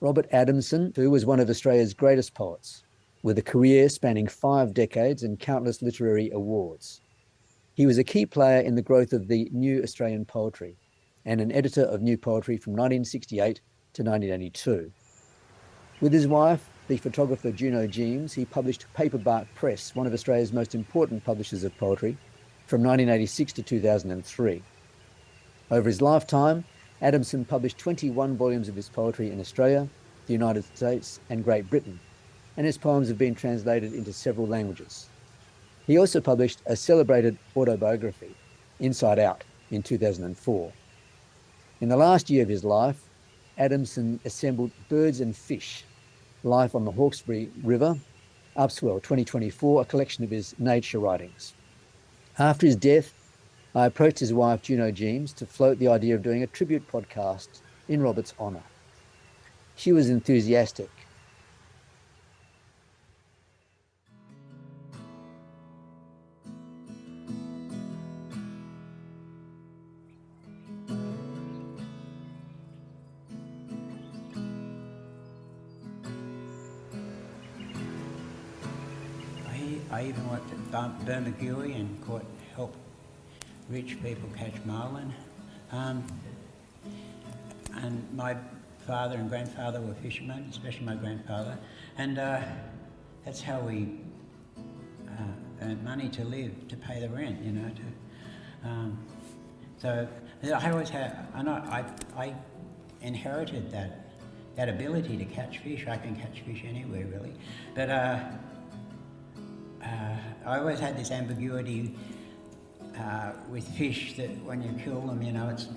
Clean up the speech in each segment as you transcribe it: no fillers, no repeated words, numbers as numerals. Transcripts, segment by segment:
Robert Adamson, who was one of Australia's greatest poets, with a career spanning 5 decades and countless literary awards. He was a key player in the growth of the new Australian poetry and an editor of New Poetry from 1968 to 1982. With his wife, the photographer Juno Gemes, he published Paperbark Press, one of Australia's most important publishers of poetry, from 1986 to 2003. Over his lifetime, Adamson published 21 volumes of his poetry in Australia, the United States, and Great Britain, and his poems have been translated into several languages. He also published a celebrated autobiography, Inside Out, in 2004. In the last year of his life, Adamson assembled Birds and Fish, Life on the Hawkesbury River, Upswell 2024, a collection of his nature writings. After his death, I approached his wife, Juno Gemes, to float the idea of doing a tribute podcast in Robert's honour. She was enthusiastic. I even worked at Burnham and helped rich people catch marlin. And my father and grandfather were fishermen, especially my grandfather. And that's how we earned money to live, to pay the rent, you know. So I always had, I inherited that ability to catch fish. I can catch fish anywhere, really. But I always had this ambiguity with fish that when you kill them, you know, it's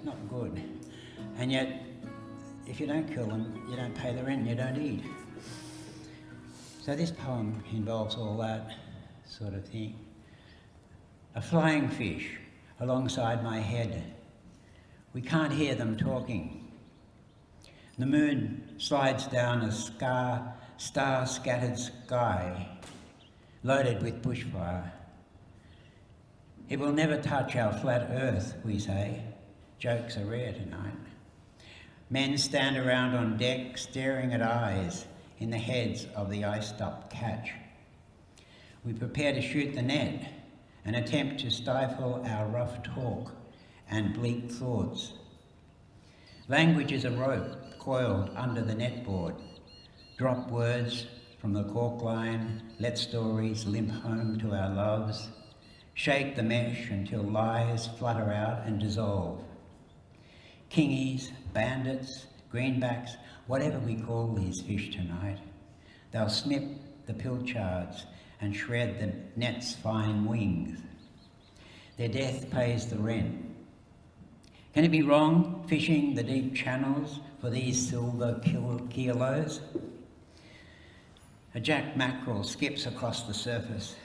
not good. And yet, if you don't kill them, you don't pay the rent, and you don't eat. So this poem involves all that sort of thing. A flying fish alongside my head. We can't hear them talking. The moon slides down a star-scattered sky, loaded with bushfire. It will never touch our flat earth, we say. Jokes are rare tonight. Men stand around on deck, staring at eyes in the heads of the iced-up catch. We prepare to shoot the net and attempt to stifle our rough talk and bleak thoughts. Language is a rope coiled under the netboard. Drop words from the cork line, let stories limp home to our loves. Shake the mesh until lies flutter out and dissolve. Kingies, bandits, greenbacks, whatever we call these fish tonight, they'll snip the pilchards and shred the net's fine wings. Their death pays the rent. Can it be wrong fishing the deep channels for these silver kilos? A jack mackerel skips across the surface,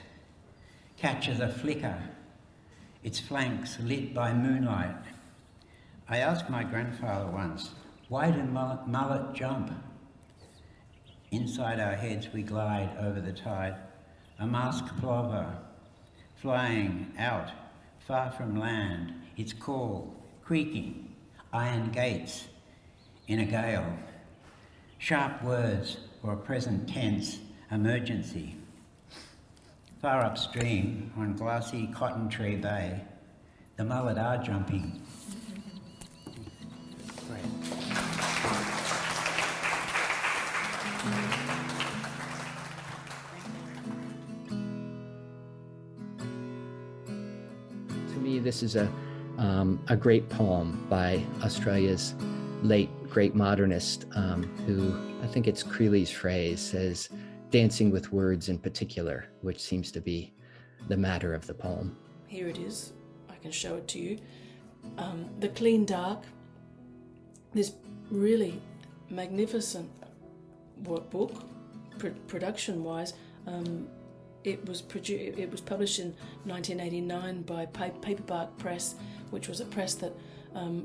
catches a flicker, its flanks lit by moonlight. I asked my grandfather once, why do mullet jump? Inside our heads we glide over the tide, a masked plover, flying out, far from land, its call creaking, iron gates in a gale. Sharp words for a present tense emergency. Far upstream, on glassy Cotton Tree Bay, the mullet are jumping. Great. To me, this is a great poem by Australia's late great modernist, who, I think it's Creeley's phrase, says, dancing with words in particular, which seems to be the matter of the poem. Here it is. I can show it to you. The Clean Dark, this really magnificent book, production-wise. It was published in 1989 by Paperbark Press, which was a press that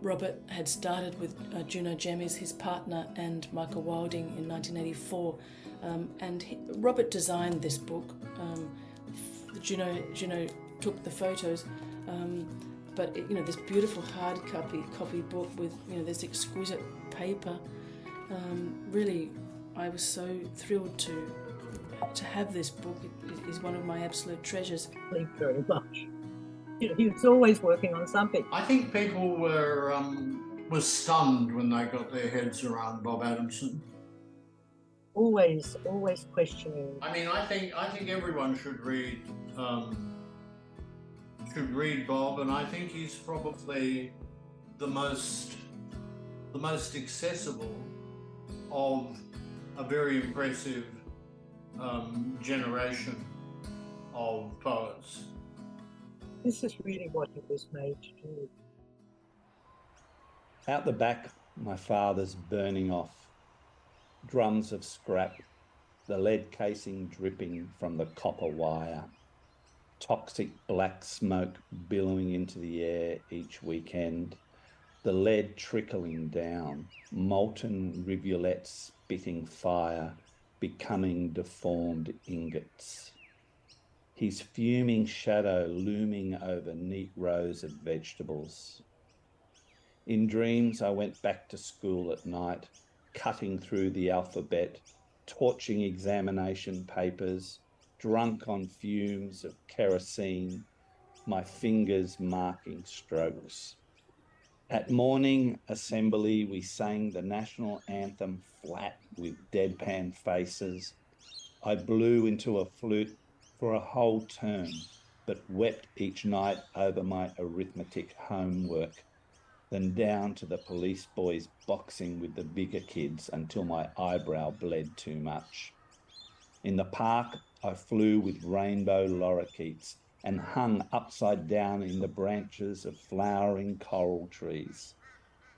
Robert had started with Juno Gemes, his partner, and Michael Wilding in 1984. Robert designed this book. Juno took the photos, but this beautiful hard copy book with this exquisite paper, Really, I was so thrilled to have this book. It is one of my absolute treasures. Very much. You know, he was always working on something. I think people were stunned when they got their heads around Bob Adamson. Always questioning. I mean, I think everyone should read Bob, and I think he's probably the most accessible of a very impressive generation of poets. This is really what he was made to do. Out the back, my father's burning off. Drums of scrap, the lead casing dripping from the copper wire. Toxic black smoke billowing into the air each weekend. The lead trickling down, molten rivulets spitting fire, becoming deformed ingots. His fuming shadow looming over neat rows of vegetables. In dreams, I went back to school at night, cutting through the alphabet, torching examination papers, drunk on fumes of kerosene, my fingers marking strokes. At morning assembly, we sang the national anthem flat with deadpan faces. I blew into a flute for a whole term, but wept each night over my arithmetic homework, then down to the police boys boxing with the bigger kids until my eyebrow bled too much. In the park, I flew with rainbow lorikeets and hung upside down in the branches of flowering coral trees.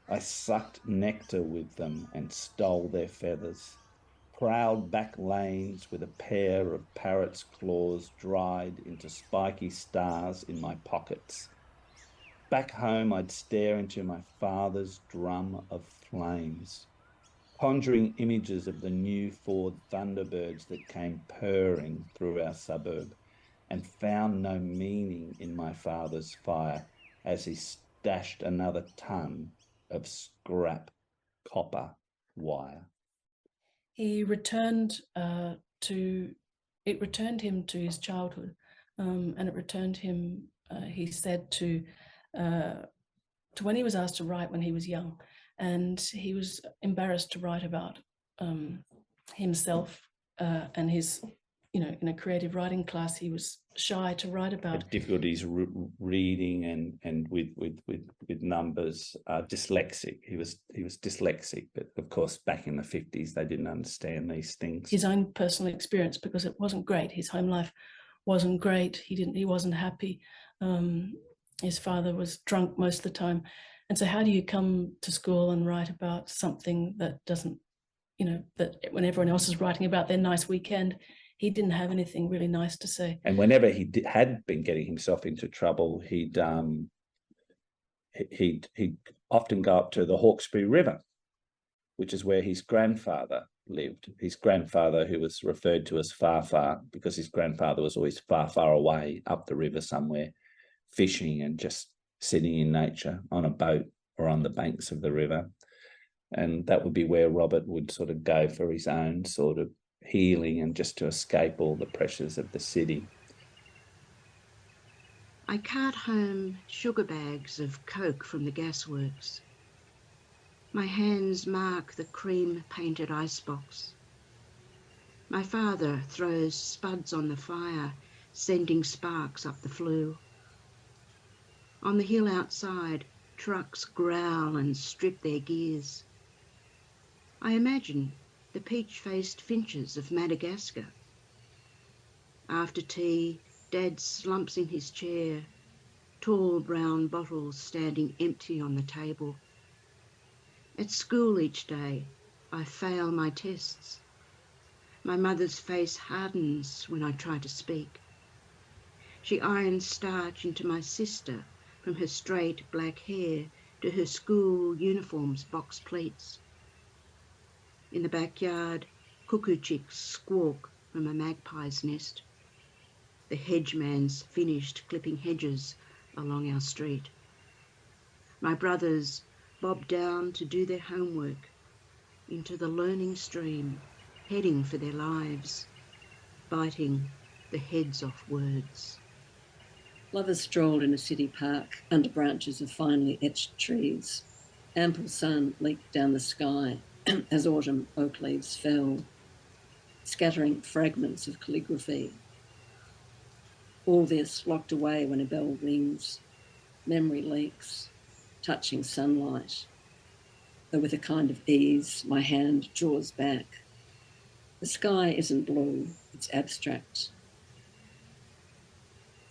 I sucked nectar with them and stole their feathers. Prowled back lanes with a pair of parrot's claws dried into spiky stars in my pockets. Back home, I'd stare into my father's drum of flames, conjuring images of the new Ford Thunderbirds that came purring through our suburb, and found no meaning in my father's fire as he stashed another ton of scrap copper wire. He returned him to his childhood, and it returned him, he said, to when he was asked to write when he was young, and he was embarrassed to write about himself and his, in a creative writing class, he was shy to write about difficulties reading and with numbers. Dyslexic. He was dyslexic, but of course back in the 50s they didn't understand these things. His own personal experience, because it wasn't great. His home life wasn't great. He wasn't happy. His father was drunk most of the time, and so how do you come to school and write about something that doesn't, that when everyone else is writing about their nice weekend, he didn't have anything really nice to say. And whenever he had been getting himself into trouble, he'd often go up to the Hawkesbury River, which is where his grandfather lived. His grandfather, who was referred to as Far, because his grandfather was always far away up the river somewhere, fishing and just sitting in nature on a boat or on the banks of the river. And that would be where Robert would sort of go for his own sort of healing and just to escape all the pressures of the city. I cart home sugar bags of coke from the gasworks. My hands mark the cream-painted icebox. My father throws spuds on the fire, sending sparks up the flue. On the hill outside, trucks growl and strip their gears. I imagine the peach-faced finches of Madagascar. After tea, Dad slumps in his chair, tall brown bottles standing empty on the table. At school each day, I fail my tests. My mother's face hardens when I try to speak. She irons starch into my sister from her straight black hair to her school uniform's box pleats. In the backyard, cuckoo chicks squawk from a magpie's nest. The hedgeman's finished clipping hedges along our street. My brothers bob down to do their homework. into the learning stream, heading for their lives, biting the heads off words. Lovers strolled in a city park under branches of finely etched trees. Ample sun leaked down the sky as autumn oak leaves fell, scattering fragments of calligraphy. All this locked away when a bell rings, memory leaks, touching sunlight. Though with a kind of ease, my hand draws back. The sky isn't blue, it's abstract.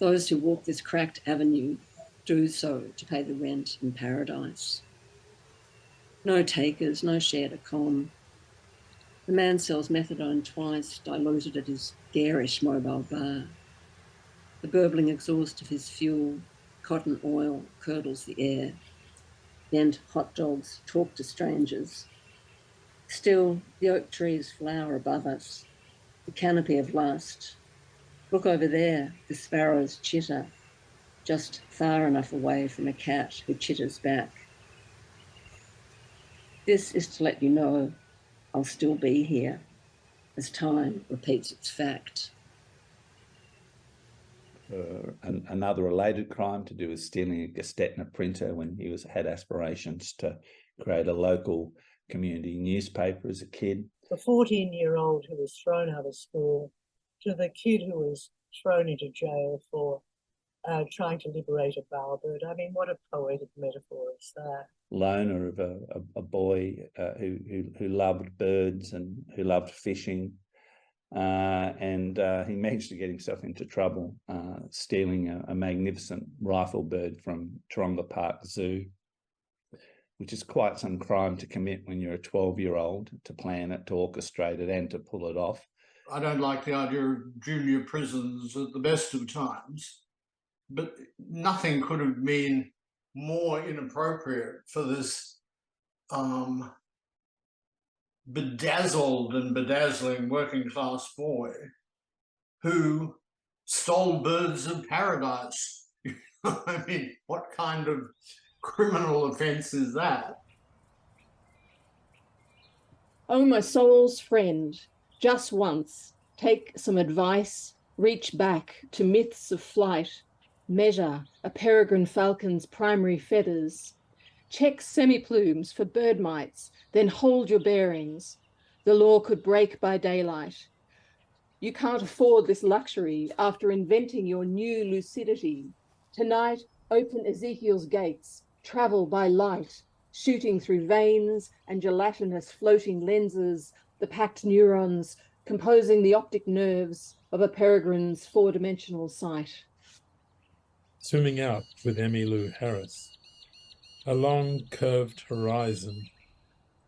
Those who walk this cracked avenue do so to pay the rent in paradise. No takers, no share to com. The man sells methadone twice, diluted at his garish mobile bar. The burbling exhaust of his fuel, cotton oil, curdles the air. Bent hot dogs talk to strangers. Still, the oak trees flower above us, the canopy of lust. Look over there, the sparrows chitter, just far enough away from a cat who chitters back. This is to let you know I'll still be here as time repeats its fact. Another related crime to do with stealing a Gestetner printer when he had aspirations to create a local community newspaper as a kid. The 14-year-old who was thrown out of school to the kid who was thrown into jail for trying to liberate a bowerbird. I mean, what a poetic metaphor is that. Loner of a boy who loved birds and who loved fishing. And he managed to get himself into trouble stealing a magnificent rifle bird from Taronga Park Zoo, which is quite some crime to commit when you're a 12-year-old, to plan it, to orchestrate it, and to pull it off. I don't like the idea of junior prisons at the best of times, but nothing could have been more inappropriate for this bedazzled and bedazzling working class boy who stole birds of paradise. I mean, what kind of criminal offence is that? Oh, my soul's friend, just once, take some advice, reach back to myths of flight, measure a peregrine falcon's primary feathers, check semi-plumes for bird mites, then hold your bearings. The law could break by daylight. You can't afford this luxury after inventing your new lucidity. Tonight, open Ezekiel's gates, travel by light, shooting through veins and gelatinous floating lenses, the packed neurons composing the optic nerves of a peregrine's four-dimensional sight. Swimming out with Emmylou Harris. A long curved horizon,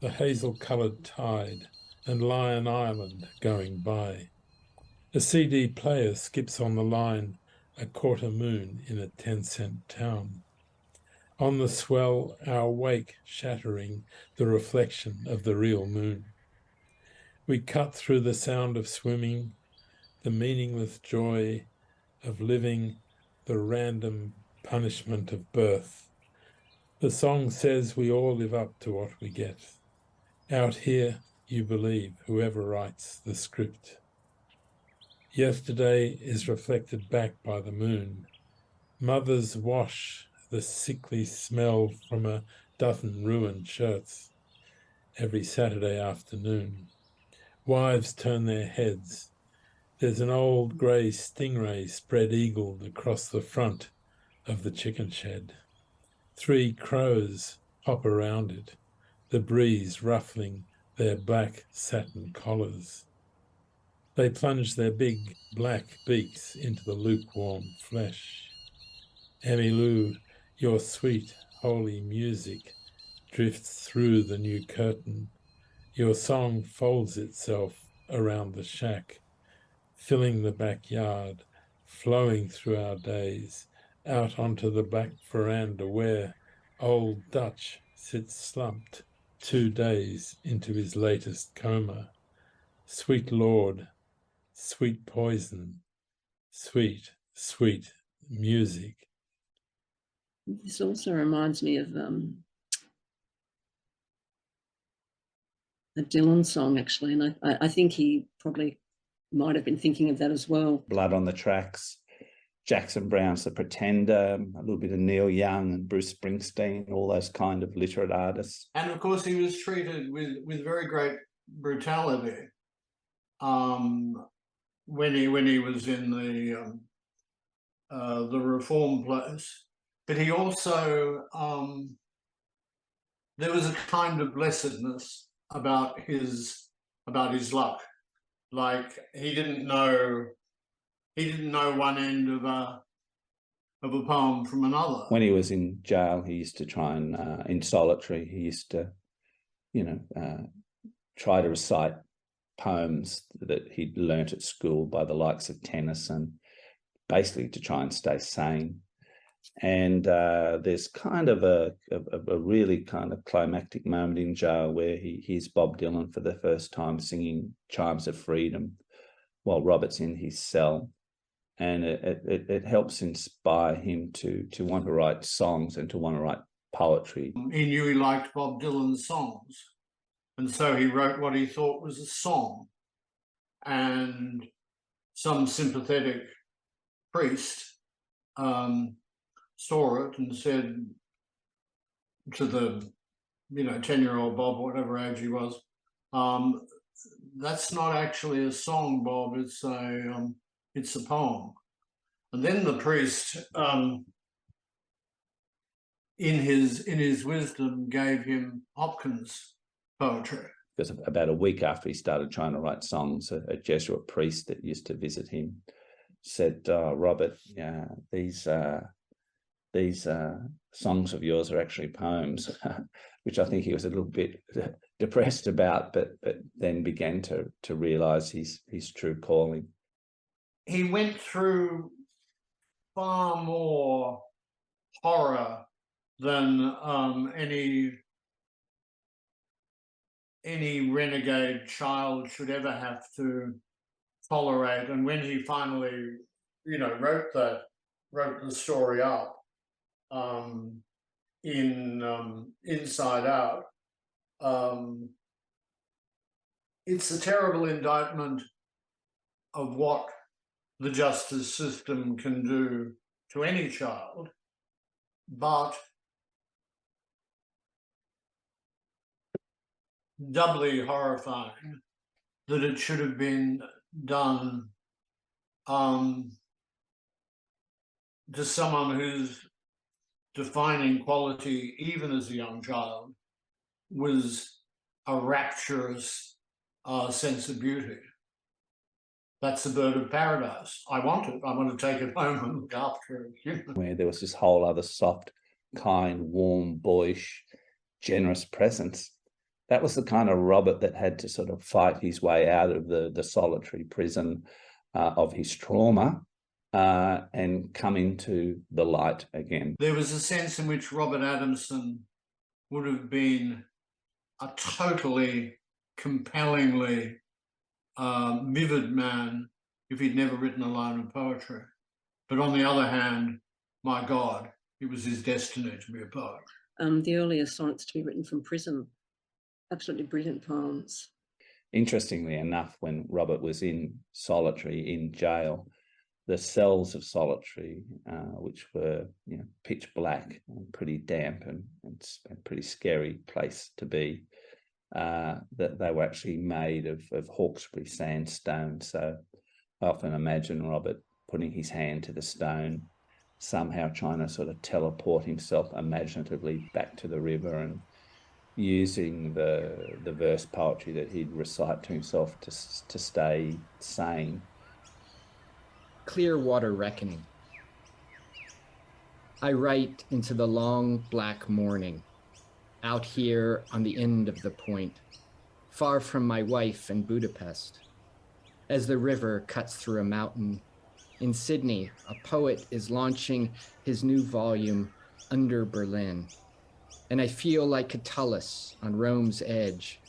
the hazel-coloured tide, and Lion Island going by. A CD player skips on the line, a quarter moon in a 10-cent town. On the swell, our wake shattering the reflection of the real moon. We cut through the sound of swimming, the meaningless joy of living, the random punishment of birth. The song says we all live up to what we get. Out here, you believe whoever writes the script. Yesterday is reflected back by the moon. Mothers wash the sickly smell from a dozen ruined shirts every Saturday afternoon. Wives turn their heads. There's an old grey stingray spread-eagled across the front of the chicken shed. 3 crows hop around it, the breeze ruffling their black satin collars. They plunge their big black beaks into the lukewarm flesh. Emmylou, your sweet, holy music drifts through the new curtain. Your song folds itself around the shack, filling the backyard, flowing through our days, out onto the back veranda where old Dutch sits slumped 2 days into his latest coma. Sweet Lord, sweet poison, sweet, sweet music. This also reminds me of Dylan song, actually, and I think he probably might have been thinking of that as well. Blood on the Tracks, Jackson Brown's The Pretender, a little bit of Neil Young and Bruce Springsteen, all those kind of literate artists. And of course, he was treated with very great brutality when he was in the reform place. But he also there was a kind of blessedness about his luck. Like he didn't know one end of a poem from another. When he was in jail, he used to try and in solitary, he used to, try to recite poems that he'd learnt at school by the likes of Tennyson, basically to try and stay sane. And there's kind of a really kind of climactic moment in jail where he hears Bob Dylan for the first time singing Chimes of Freedom while Robert's in his cell. And it helps inspire him to want to write songs and to want to write poetry. He knew he liked Bob Dylan's songs, and so he wrote what he thought was a song. And some sympathetic priest saw it and said to the 10-year-old Bob, whatever age he was, that's not actually a song, Bob, it's a poem. And then the priest in his wisdom gave him Hopkins' poetry. Because about a week after he started trying to write songs, a Jesuit priest that used to visit him said, Robert, these songs of yours are actually poems, which I think he was a little bit depressed about, but then began to realise his true calling. He went through far more horror than any renegade child should ever have to tolerate. And when he finally, wrote the story up in Inside Out, it's a terrible indictment of what the justice system can do to any child, but doubly horrifying that it should have been done to someone whose defining quality, even as a young child, was a rapturous sense of beauty. That's the bird of paradise. I want it. I want to take it home and look after it. Where there was this whole other soft, kind, warm, boyish, generous presence. That was the kind of Robert that had to sort of fight his way out of the solitary prison of his trauma and come into the light again. There was a sense in which Robert Adamson would have been a totally compellingly vivid man if he'd never written a line of poetry. But on the other hand, my God, it was his destiny to be a poet. The earliest sonnets to be written from prison, absolutely brilliant poems. Interestingly enough, when Robert was in solitary, in jail, the cells of solitary, which were pitch black and pretty damp and a pretty scary place to be, that they were actually made of Hawkesbury sandstone. So I often imagine Robert putting his hand to the stone, somehow trying to sort of teleport himself imaginatively back to the river and using the verse poetry that he'd recite to himself to stay sane. Clearwater Reckoning. I write into the long black morning, out here on the end of the point, far from my wife in Budapest. As the river cuts through a mountain, in Sydney, a poet is launching his new volume, Under Berlin. And I feel like Catullus on Rome's edge.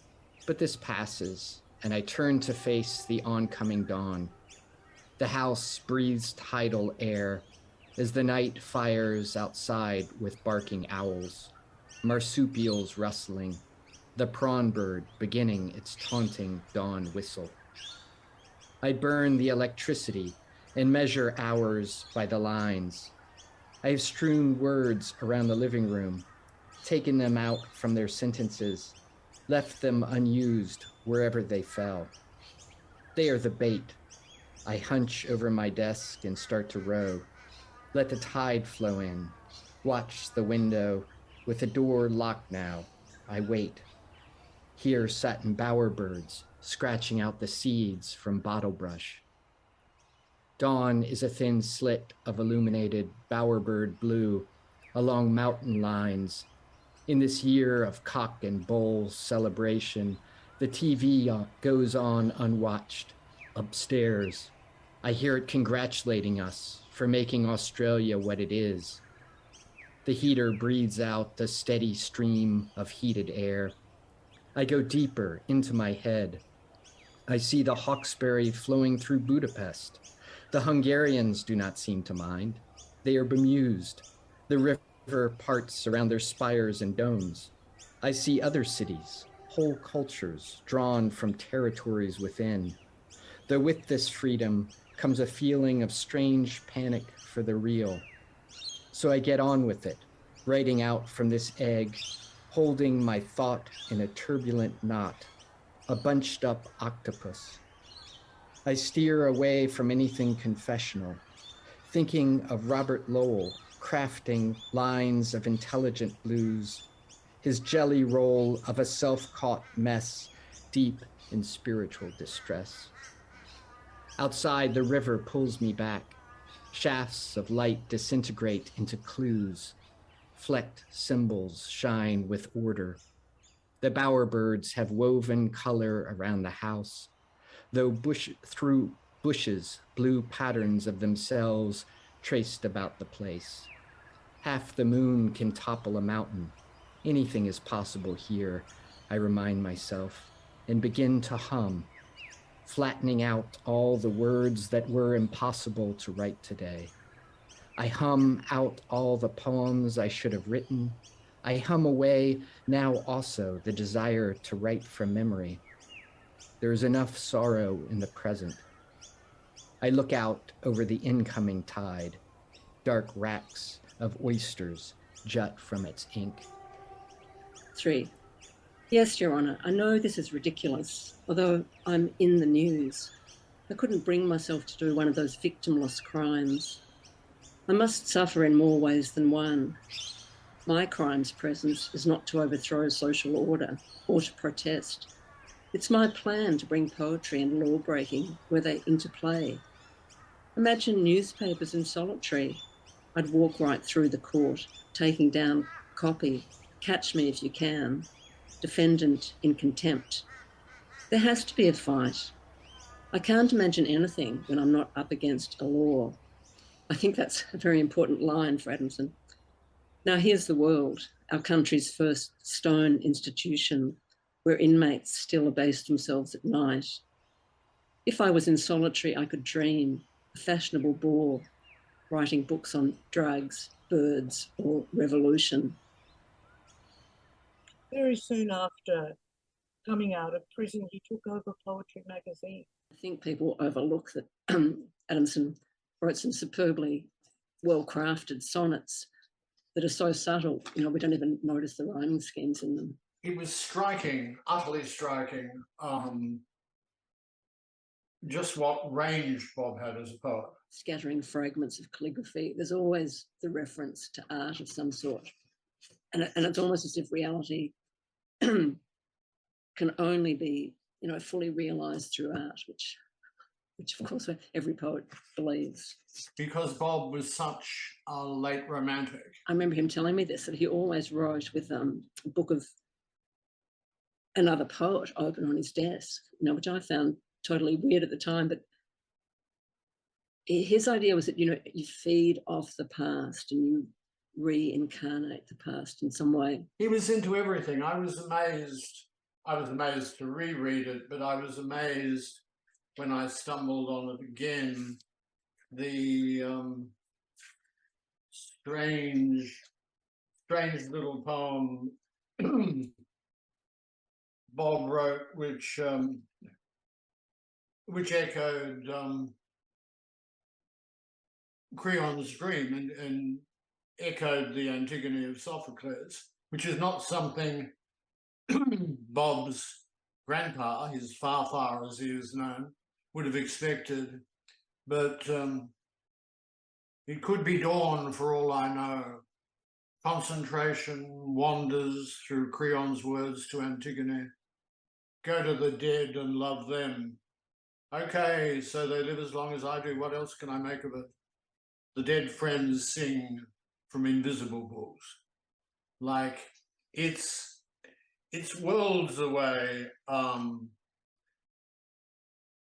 But this passes, and I turn to face the oncoming dawn. The house breathes tidal air as the night fires outside with barking owls, marsupials rustling, the prawn bird beginning its taunting dawn whistle. I burn the electricity and measure hours by the lines. I have strewn words around the living room, taken them out from their sentences, left them unused wherever they fell. They are the bait. I hunch over my desk and start to row. Let the tide flow in. Watch the window. With the door locked now, I wait. Hear satin bowerbirds scratching out the seeds from bottle brush. Dawn is a thin slit of illuminated bowerbird blue along mountain lines. In this year of cock and bull celebration, the TV goes on unwatched. Upstairs, I hear it congratulating us for making Australia what it is. The heater breathes out a steady stream of heated air. I go deeper into my head. I see the Hawkesbury flowing through Budapest. The Hungarians do not seem to mind. They are bemused. The river parts around their spires and domes. I see other cities, whole cultures drawn from territories within. Though with this freedom comes a feeling of strange panic for the real. So I get on with it, writing out from this egg, holding my thought in a turbulent knot, a bunched up octopus. I steer away from anything confessional, thinking of Robert Lowell crafting lines of intelligent blues, his jelly roll of a self-caught mess deep in spiritual distress. Outside, the river pulls me back. Shafts of light disintegrate into clues. Flecked symbols shine with order. The bowerbirds have woven color around the house, though through bushes, blue patterns of themselves traced about the place. Half the moon can topple a mountain. Anything is possible here, I remind myself, and begin to hum, flattening out all the words that were impossible to write today. I hum out all the poems I should have written. I hum away now also the desire to write from memory. There is enough sorrow in the present. I look out over the incoming tide. Dark racks of oysters jut from its ink. 3. Yes, Your Honour, I know this is ridiculous, although I'm in the news. I couldn't bring myself to do one of those victimless crimes. I must suffer in more ways than one. My crime's presence is not to overthrow social order or to protest. It's my plan to bring poetry and law-breaking where they interplay. Imagine newspapers in solitary. I'd walk right through the court, taking down copy, catch me if you can, defendant in contempt. There has to be a fight. I can't imagine anything when I'm not up against a law. I think that's a very important line for Adamson. Now here's the world, our country's first stone institution, where inmates still abase themselves at night. If I was in solitary, I could dream, a fashionable bore, writing books on drugs, birds, or revolution. Very soon after coming out of prison, he took over Poetry magazine. I think people overlook that Adamson wrote some superbly well-crafted sonnets that are so subtle, you know, we don't even notice the rhyming schemes in them. It was striking, utterly striking, just what range Bob had as a poet. Scattering fragments of calligraphy. There's always the reference to art of some sort. And it's almost as if reality can only be, you know, fully realised through art, which of course every poet believes. Because Bob was such a late romantic. I remember him telling me this, that he always wrote with a book of another poet open on his desk, you know, which I found totally weird at the time, but his idea was that, you know, you feed off the past and you reincarnate the past in some way. He was into everything. I was amazed to reread it, but I was amazed when I stumbled on it again, the strange little poem Bob wrote, which echoed Creon's dream and echoed the Antigone of Sophocles, which is not something Bob's grandpa, his Farfar as he is known, would have expected. But it could be dawn for all I know. Concentration wanders through Creon's words to Antigone. Go to the dead and love them. Okay, so they live as long as I do. What else can I make of it? The dead friends sing from invisible books. Like, it's worlds away from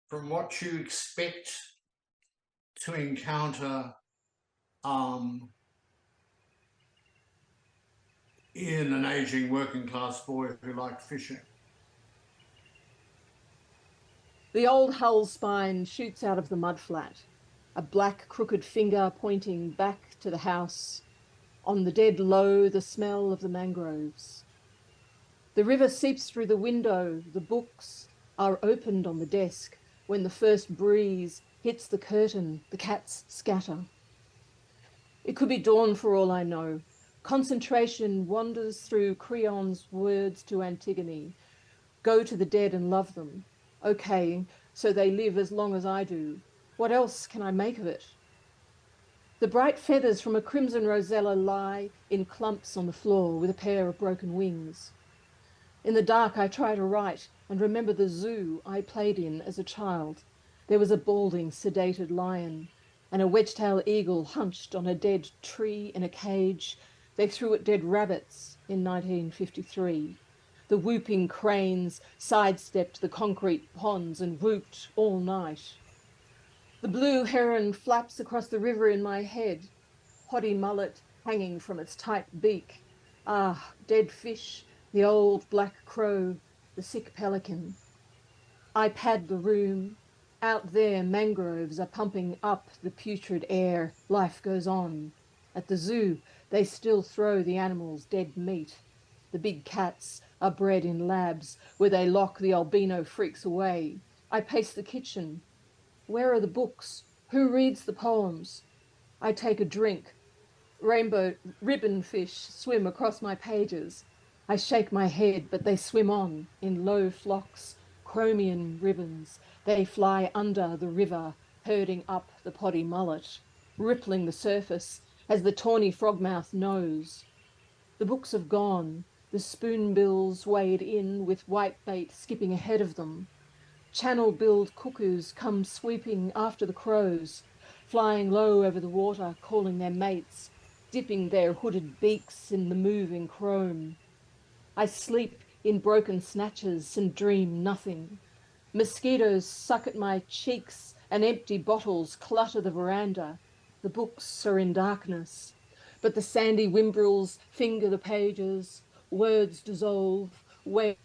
what you expect to encounter in an aging working class boy who liked fishing. The old hull spine shoots out of the mudflat, a black crooked finger pointing back to the house. On the dead low, the smell of the mangroves. The river seeps through the window. The books are opened on the desk. When the first breeze hits the curtain, the cats scatter. It could be dawn for all I know. Concentration wanders through Creon's words to Antigone. Go to the dead and love them. Okay, so they live as long as I do. What else can I make of it? The bright feathers from a crimson rosella lie in clumps on the floor with a pair of broken wings. In the dark, I try to write and remember the zoo I played in as a child. There was a balding, sedated lion and a wedge-tailed eagle hunched on a dead tree in a cage. They threw at dead rabbits in 1953. The whooping cranes sidestepped the concrete ponds and whooped all night. The blue heron flaps across the river in my head, poddy mullet hanging from its tight beak. Ah, dead fish, the old black crow, the sick pelican. I pad the room. Out there, mangroves are pumping up the putrid air. Life goes on. At the zoo, they still throw the animals dead meat. The big cats are bred in labs where they lock the albino freaks away. I pace the kitchen. Where are the books? Who reads the poems? I take a drink. Rainbow ribbon fish swim across my pages. I shake my head, but they swim on in low flocks, chromium ribbons. They fly under the river, herding up the poddy mullet, rippling the surface as the tawny frogmouth knows. The books have gone. The spoonbills wade in with whitebait skipping ahead of them. Channel-billed cuckoos come sweeping after the crows, flying low over the water, calling their mates, dipping their hooded beaks in the moving chrome. I sleep in broken snatches and dream nothing. Mosquitoes suck at my cheeks and empty bottles clutter the veranda. The books are in darkness, but the sandy wimbrels finger the pages. Words dissolve, where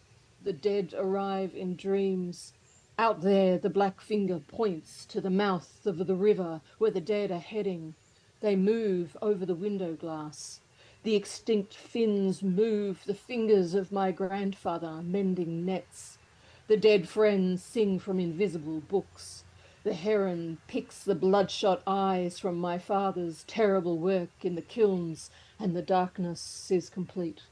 the dead arrive in dreams. Out there, the black finger points to the mouth of the river where the dead are heading. They move over the window glass. The extinct fins move the fingers of my grandfather mending nets. The dead friends sing from invisible books. The heron picks the bloodshot eyes from my father's terrible work in the kilns, and the darkness is complete.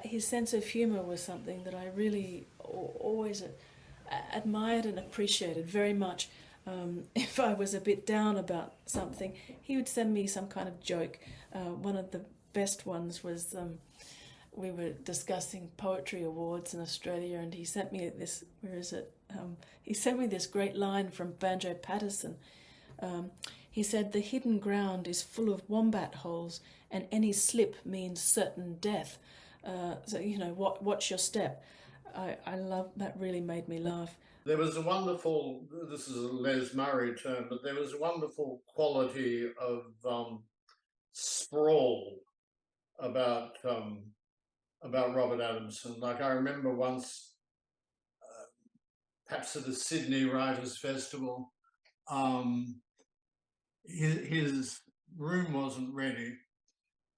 His sense of humour was something that I really always admired and appreciated very much. If I was a bit down about something, he would send me some kind of joke. One of the best ones was we were discussing poetry awards in Australia, and he sent me this, where is it? He sent me this great line from Banjo Patterson. He said, "The hidden ground is full of wombat holes, and any slip means certain death." So, you know, watch your step. I love that. Really made me laugh. There was a wonderful, this is a Les Murray term, but there was a wonderful quality of sprawl about Robert Adamson. Like, I remember once, perhaps at a Sydney Writers' Festival, his room wasn't ready,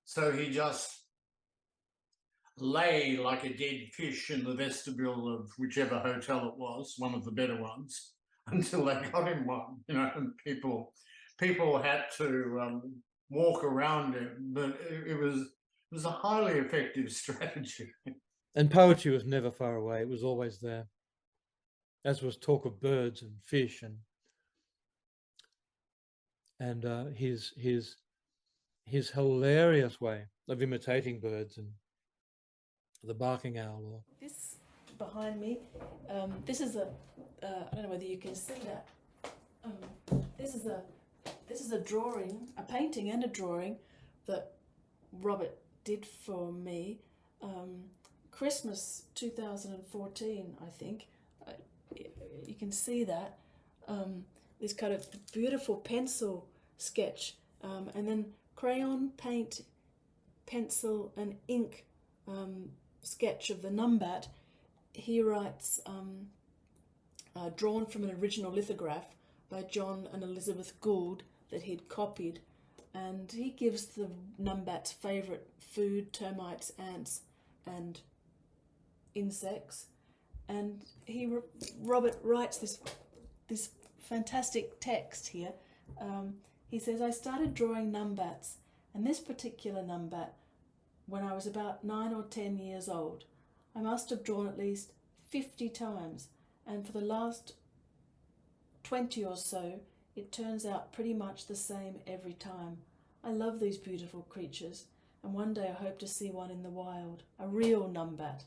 so he just lay like a dead fish in the vestibule of whichever hotel it was, one of the better ones, until they got him one, you know, and people had to walk around him, but it was a highly effective strategy. And poetry was never far away, it was always there, as was talk of birds and fish and his hilarious way of imitating birds and the barking owl. Or this behind me, this is a, I don't know whether you can see that. This is a drawing, a painting and a drawing that Robert did for me. Christmas 2014, I think. You can see that. This kind of beautiful pencil sketch, and then crayon, paint, pencil and ink sketch of the numbat. He writes, drawn from an original lithograph by John and Elizabeth Gould that he'd copied, and he gives the numbat's favourite food, termites, ants and insects, and Robert writes this fantastic text here. He says, I started drawing numbats, and this particular numbat, when I was about 9 or 10 years old. I must have drawn at least 50 times, and for the last 20 or so, it turns out pretty much the same every time. I love these beautiful creatures, and one day I hope to see one in the wild, a real numbat,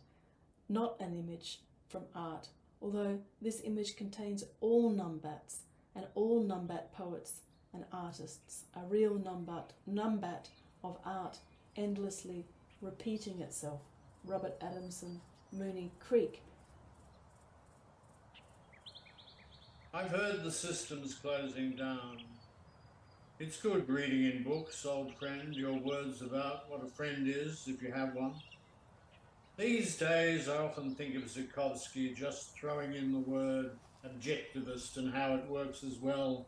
not an image from art, although this image contains all numbats and all numbat poets and artists, a real numbat of art endlessly repeating itself. Robert Adamson, Mooney Creek. I've heard the system's closing down. It's good reading in books, old friend, your words about what a friend is, if you have one. These days, I often think of Zhukovsky just throwing in the word objectivist and how it works as well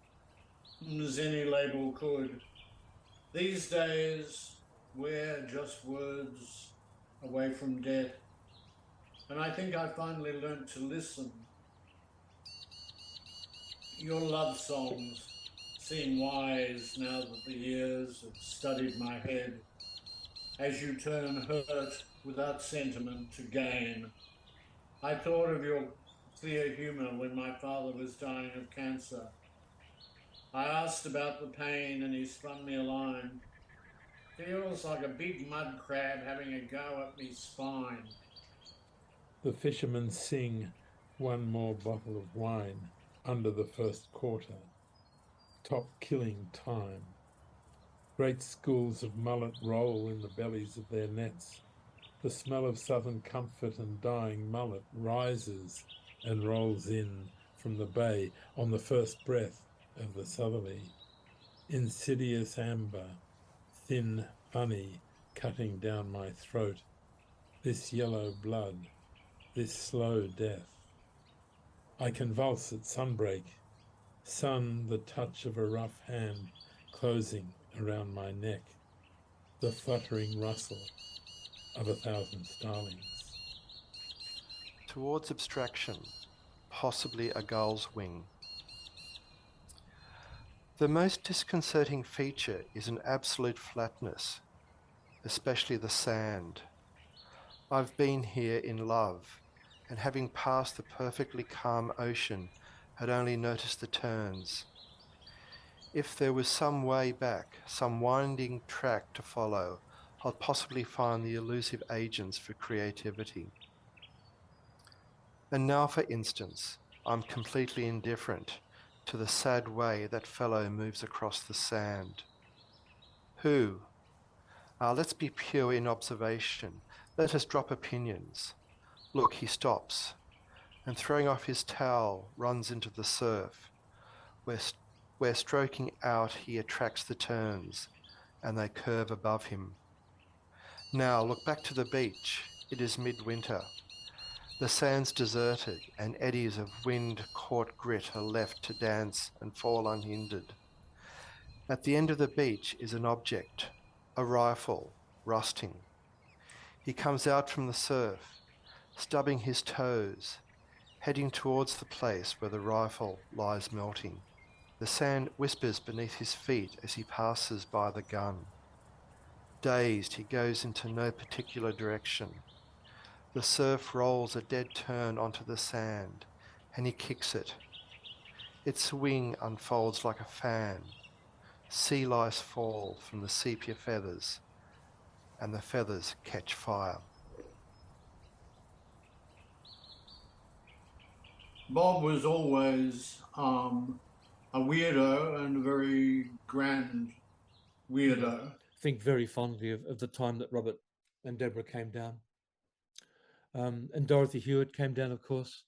as any label could. These days, we're just words away from death. And I think I finally learnt to listen. Your love songs seem wise now that the years have studied my head. As you turn hurt without sentiment to gain. I thought of your clear humour when my father was dying of cancer. I asked about the pain and he spun me a line. Feels like a big mud crab having a go at me spine. The fishermen sing one more bottle of wine under the first quarter. Top killing time. Great schools of mullet roll in the bellies of their nets. The smell of southern comfort and dying mullet rises and rolls in from the bay on the first breath of the southerly. Insidious amber, thin honey cutting down my throat. This yellow blood, this slow death. I convulse at sunbreak. Sun, the touch of a rough hand closing around my neck. The fluttering rustle of 1,000 starlings. Towards abstraction, possibly a gull's wing. The most disconcerting feature is an absolute flatness, especially the sand. I've been here in love, and having passed the perfectly calm ocean, had only noticed the turns. If there was some way back, some winding track to follow, I'll possibly find the elusive agents for creativity. And now, for instance, I'm completely indifferent to the sad way that fellow moves across the sand. Who? Let's be pure in observation. Let us drop opinions. Look, he stops, and throwing off his towel, runs into the surf, where stroking out he attracts the turns, and they curve above him. Now look back to the beach. It is midwinter. The sand's deserted, and eddies of wind-caught grit are left to dance and fall unhindered. At the end of the beach is an object, a rifle, rusting. He comes out from the surf, stubbing his toes, heading towards the place where the rifle lies melting. The sand whispers beneath his feet as he passes by the gun. Dazed, he goes into no particular direction. The surf rolls a dead turn onto the sand, and he kicks it. Its wing unfolds like a fan. Sea lice fall from the sepia feathers, and the feathers catch fire. Bob was always a weirdo and a very grand weirdo. I think very fondly of the time that Robert and Deborah came down. And Dorothy Hewitt came down, of course.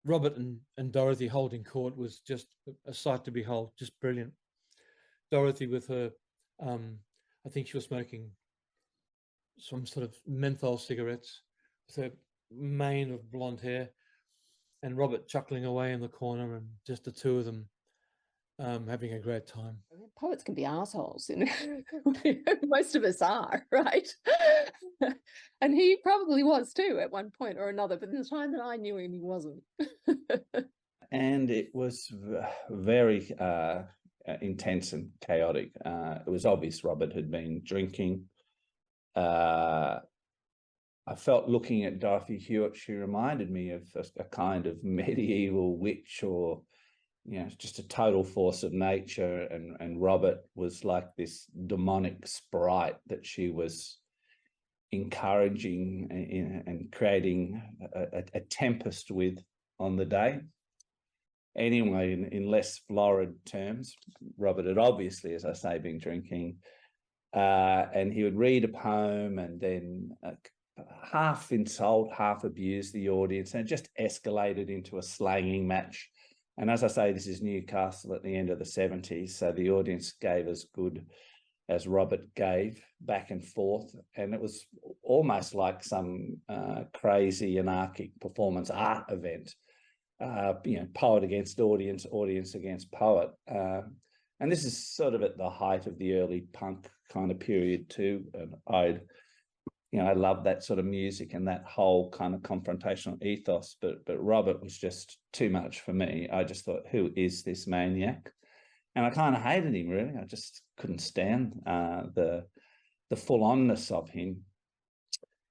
Robert and Dorothy holding court was just a sight to behold, just brilliant. Dorothy with her, I think she was smoking some sort of menthol cigarettes with her mane of blonde hair, and Robert chuckling away in the corner, and just the two of them having a great time. Poets can be assholes, you know. Most of us are, right? And he probably was too at one point or another, but in the time that I knew him, he wasn't. And it was very intense and chaotic. It was obvious Robert had been drinking. I felt looking at Dorothy Hewitt, she reminded me of a kind of medieval witch, or just a total force of nature, and Robert was like this demonic sprite that she was encouraging and creating a tempest with on the day. Anyway, in less florid terms, Robert had obviously, as I say, been drinking, and he would read a poem and then half insult, half abuse the audience, and it just escalated into a slanging match. And as I say, this is Newcastle at the end of the 70s, so the audience gave as good as Robert gave, back and forth, and it was almost like some crazy anarchic performance art event. Poet against audience, audience against poet. And this is sort of at the height of the early punk kind of period too. And I love that sort of music and that whole kind of confrontational ethos, but Robert was just too much for me. I just thought, who is this maniac? And I kind of hated him, really. I just couldn't stand the full-onness of him.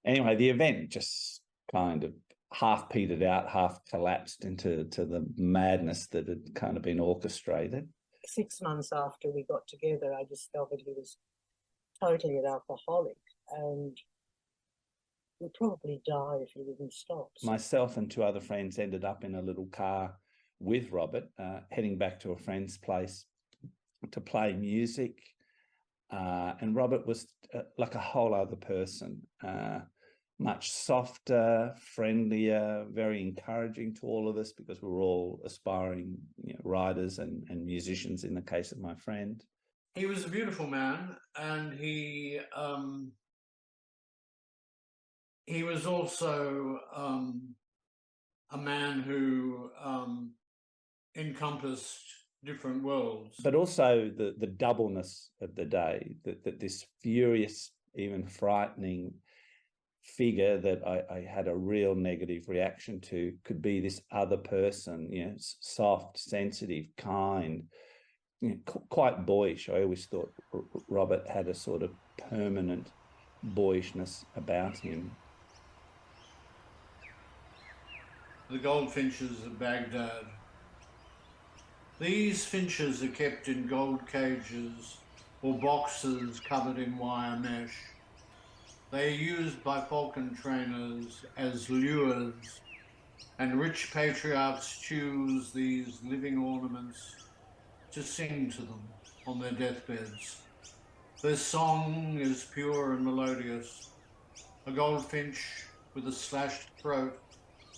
Anyway, the event just kind of half petered out, half collapsed into the madness that had kind of been orchestrated. 6 months after we got together, I discovered he was totally an alcoholic and would probably die if he didn't stop. Myself and 2 other friends ended up in a little car with Robert, heading back to a friend's place to play music. And Robert was like a whole other person, much softer, friendlier, very encouraging to all of us, because we were all aspiring writers and musicians in the case of my friend. He was a beautiful man, and he was also a man who encompassed different worlds. But also the doubleness of the day, that this furious, even frightening figure that I had a real negative reaction to could be this other person, soft, sensitive, kind, quite boyish. I always thought Robert had a sort of permanent boyishness about him. The goldfinches of Baghdad. These finches are kept in gold cages or boxes covered in wire mesh. They are used by falcon trainers as lures, and rich patriarchs choose these living ornaments to sing to them on their deathbeds. Their song is pure and melodious. A goldfinch with a slashed throat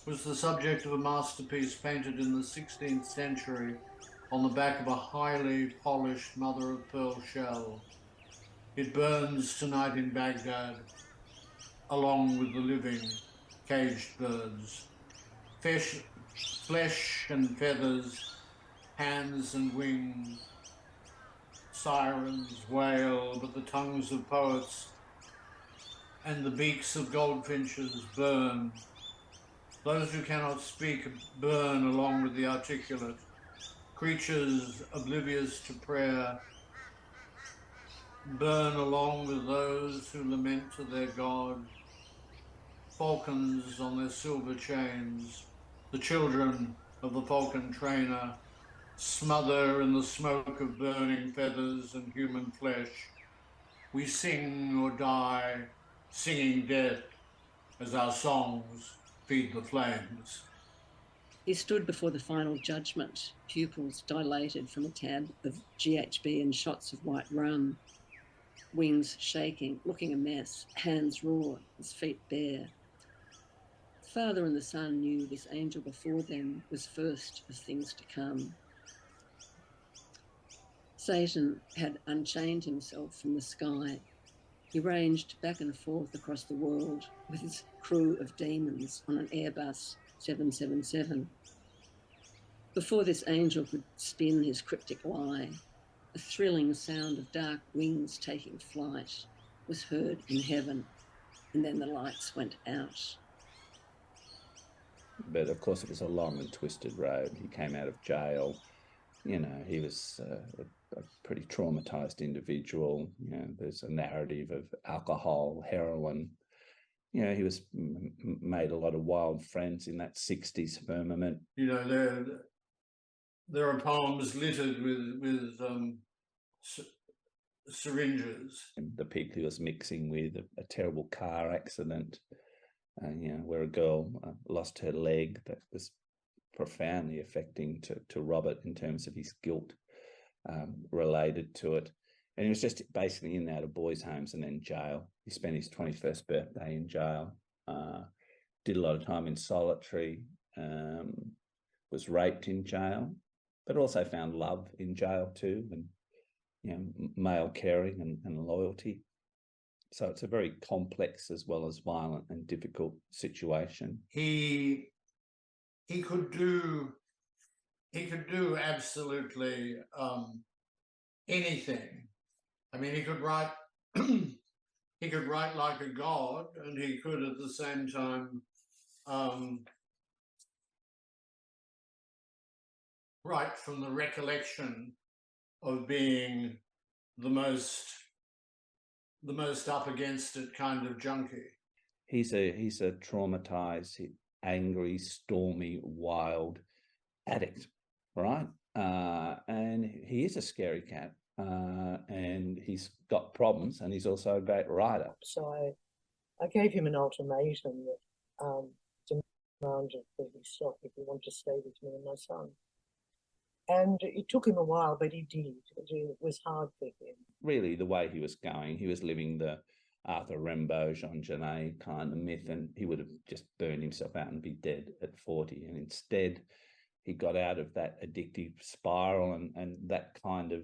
was the subject of a masterpiece painted in the 16th century on the back of a highly polished mother-of-pearl shell. It burns tonight in Baghdad, along with the living, caged birds. Flesh and feathers, hands and wings. Sirens wail, but the tongues of poets and the beaks of goldfinches burn. Those who cannot speak burn along with the articulate. Creatures oblivious to prayer burn along with those who lament to their God. Falcons on their silver chains, the children of the falcon trainer, smother in the smoke of burning feathers and human flesh. We sing or die, singing death as our songs feed the flames. He stood before the final judgment, pupils dilated from a tab of GHB and shots of white rum, wings shaking, looking a mess, hands raw, his feet bare. The Father and the Son knew this angel before them was first of things to come. Satan had unchained himself from the sky. He ranged back and forth across the world with his crew of demons on an Airbus 777. Before this angel could spin his cryptic lie, a thrilling sound of dark wings taking flight was heard in heaven, and then the lights went out. But of course, it was a long and twisted road. He came out of jail. You know, he was a pretty traumatized individual. You know, there's a narrative of alcohol, heroin. You know, he was made a lot of wild friends in that 60s firmament. You know, there are poems littered with syringes. The people he was mixing with, a terrible car accident, you know, where a girl lost her leg. That was profoundly affecting to Robert in terms of his guilt related to it. And he was just basically in and out of boys' homes and then jail. He spent his 21st birthday in jail, did a lot of time in solitary, was raped in jail, but also found love in jail too, and you know, male caring and loyalty. So it's a very complex as well as violent and difficult situation. He could do absolutely anything. I mean, he could write like a god, and he could at the same time write from the recollection of being the most up against it kind of junkie. He's a traumatized, angry, stormy, wild addict, right? And he is a scary cat, and he's got problems, and he's also a great writer. So I gave him an ultimatum that demanded that he stop if he wanted to stay with me and my son. And it took him a while, but he did. It was hard for him. Really, the way he was going, he was living the Arthur Rimbaud, Jean Genet kind of myth, and he would have just burned himself out and be dead at 40. And instead, he got out of that addictive spiral and that kind of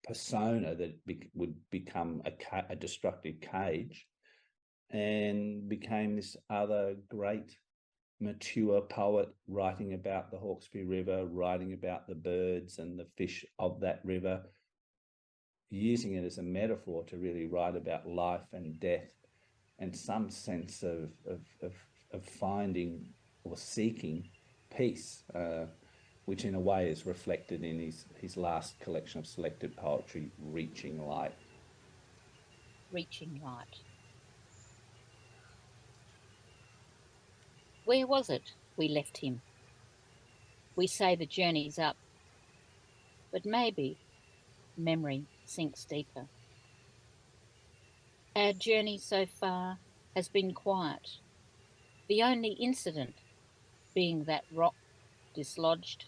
persona that would become a destructive cage, and became this other great mature poet, writing about the Hawkesbury River, writing about the birds and the fish of that river, using it as a metaphor to really write about life and death and some sense of finding or seeking peace, which in a way is reflected in his last collection of selected poetry, Reaching Light. Reaching Light. Where was it we left him? We say the journey's up, but maybe memory sinks deeper. Our journey so far has been quiet, the only incident being that rock dislodged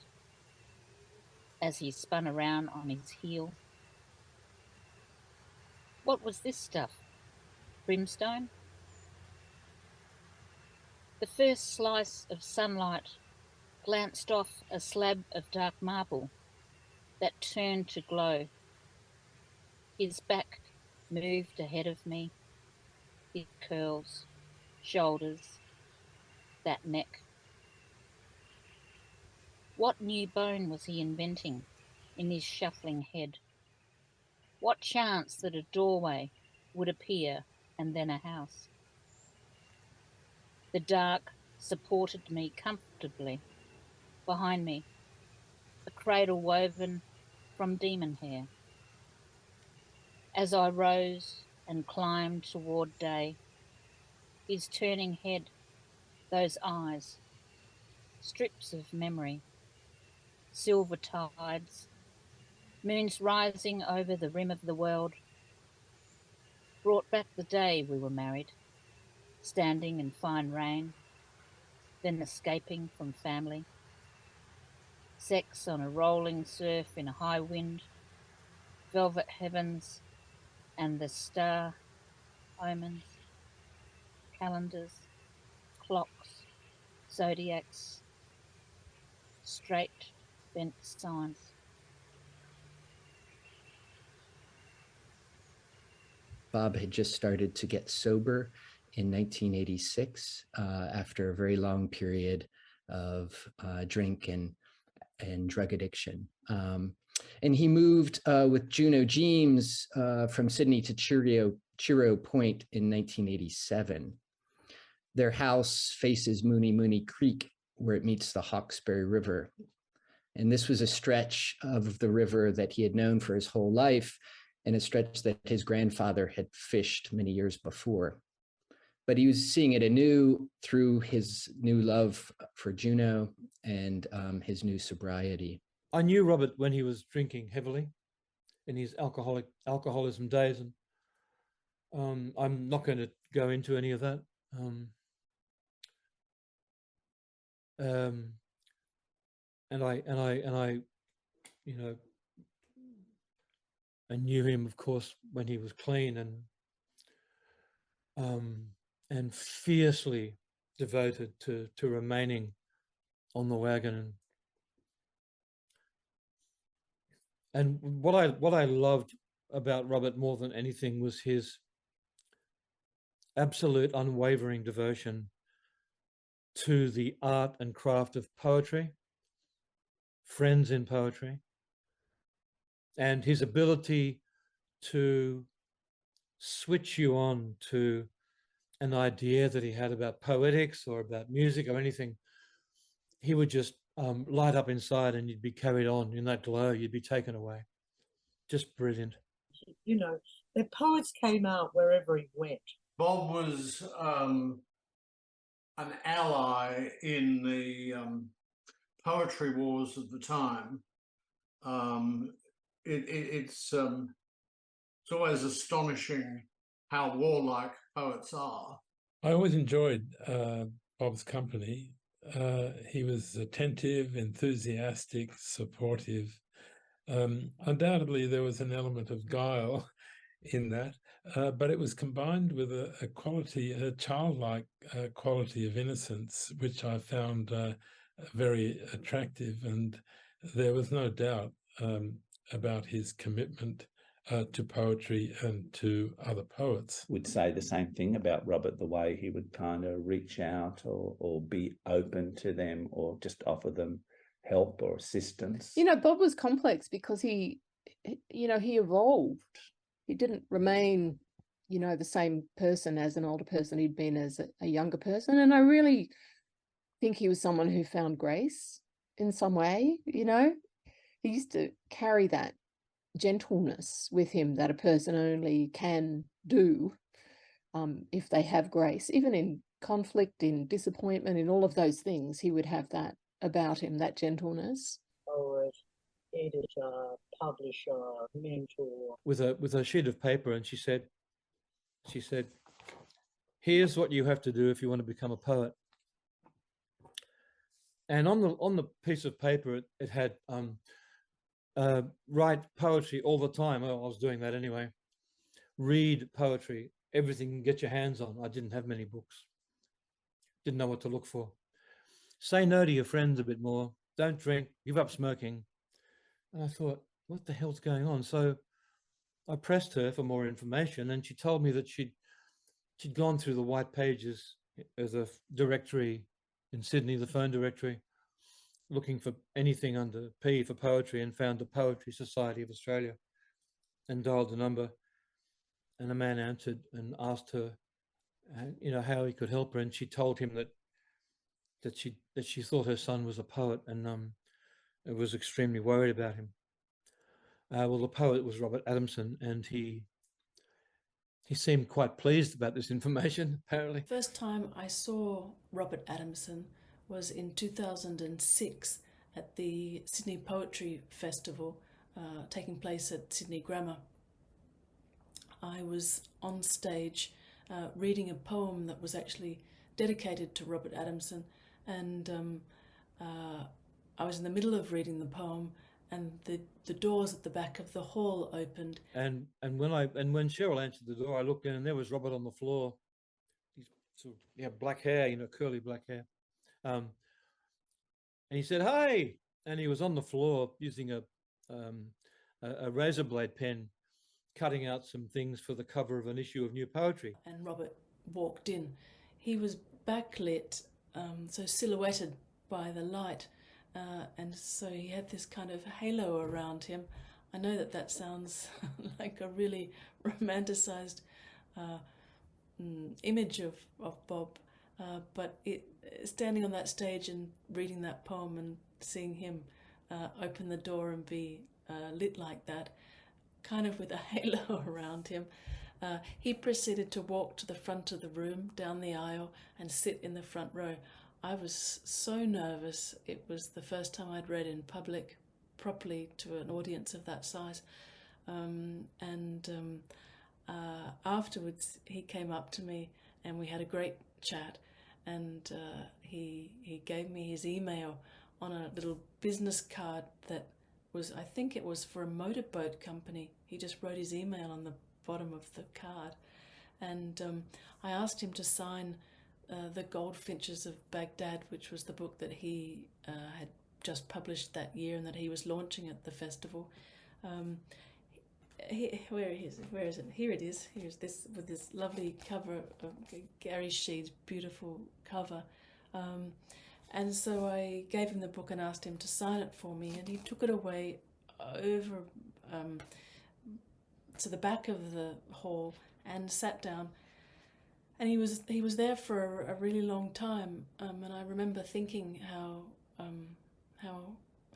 as he spun around on his heel. What was this stuff? Brimstone? The first slice of sunlight glanced off a slab of dark marble that turned to glow. His back moved ahead of me, his curls, shoulders, that neck. What new bone was he inventing in his shuffling head? What chance that a doorway would appear and then a house. The dark supported me comfortably. Behind me, a cradle woven from demon hair. As I rose and climbed toward day, his turning head, those eyes, strips of memory, silver tides, moons rising over the rim of the world, brought back the day we were married, standing in fine rain, then escaping from family, sex on a rolling surf in a high wind, velvet heavens and the star omens, calendars, clocks, zodiacs, straight bent signs. Bob had just started to get sober in 1986 after a very long period of drink and drug addiction. And he moved with Juno Gemes from Sydney to Chiro Point in 1987. Their house faces Mooney Mooney Creek, where it meets the Hawkesbury River. And this was a stretch of the river that he had known for his whole life, and a stretch that his grandfather had fished many years before. But he was seeing it anew through his new love for Juno and his new sobriety. I knew Robert when he was drinking heavily in his alcoholism days, and I'm not going to go into any of that. And I, you know, I knew him, of course, when he was clean and fiercely devoted to remaining on the wagon. And what I loved about Robert more than anything was his absolute unwavering devotion to the art and craft of poetry, friends in poetry, and his ability to switch you on to an idea that he had about poetics or about music or anything. He would just light up inside, and you'd be carried on in that glow. You'd be taken away. Just brilliant. You know, the poets came out wherever he went. Bob was an ally in the poetry wars of the time. It's always astonishing how warlike poets are. I always enjoyed Bob's company. He was attentive, enthusiastic, supportive. Undoubtedly, there was an element of guile in that, but it was combined with a quality, a childlike quality of innocence, which I found very attractive. And there was no doubt about his commitment to poetry and to other poets. Would say the same thing about Robert, the way he would kind of reach out or be open to them or just offer them help or assistance. You know, Bob was complex because he evolved. He didn't remain, the same person as an older person he'd been as a younger person. And I really think he was someone who found grace in some way, He used to carry that gentleness with him that a person only can do if they have grace. Even in conflict, in disappointment, in all of those things, he would have that about him, that gentleness. Poet, editor, publisher, mentor. With a sheet of paper, and she said, "Here's what you have to do if you want to become a poet." And on the piece of paper, it had write poetry all the time. Well, I was doing that anyway. Read poetry, everything you can get your hands on. I didn't have many books. Didn't know what to look for. Say no to your friends a bit more. Don't drink. Give up smoking. And I thought, what the hell's going on? So I pressed her for more information, and she told me that she'd gone through the white pages as a directory in Sydney, the phone directory, looking for anything under P for poetry, and found the Poetry Society of Australia and dialed the number. and a man answered and asked her, how he could help her, and she told him that she thought her son was a poet, and was extremely worried about him. Well, the poet was Robert Adamson, and he seemed quite pleased about this information, apparently. First time I saw Robert Adamson was in 2006 at the Sydney Poetry Festival taking place at Sydney Grammar. I was on stage reading a poem that was actually dedicated to Robert Adamson, and I was in the middle of reading the poem, and the doors at the back of the hall opened. And when Cheryl answered the door, I looked in, and there was Robert on the floor. He's sort of, black hair, curly black hair. And he said, "Hi," and he was on the floor using a razor blade pen, cutting out some things for the cover of an issue of New Poetry. And Robert walked in. He was backlit, so silhouetted by the light. And so he had this kind of halo around him. I know that sounds like a really romanticized image of Bob, but standing on that stage and reading that poem and seeing him open the door and be lit like that, kind of with a halo around him, he proceeded to walk to the front of the room, down the aisle, and sit in the front row. I was so nervous. It was the first time I'd read in public properly to an audience of that size. Afterwards, he came up to me and we had a great chat, and he gave me his email on a little business card that was, I think it was for a motorboat company. He just wrote his email on the bottom of the card. And I asked him to sign The Goldfinches of Baghdad, which was the book that he had just published that year and that he was launching at the festival. Where is it? Here it is. Here's this, with this lovely cover of Gary Sheed's beautiful cover. And so I gave him the book and asked him to sign it for me, and he took it away over to the back of the hall and sat down. And he was there for a really long time, and I remember thinking how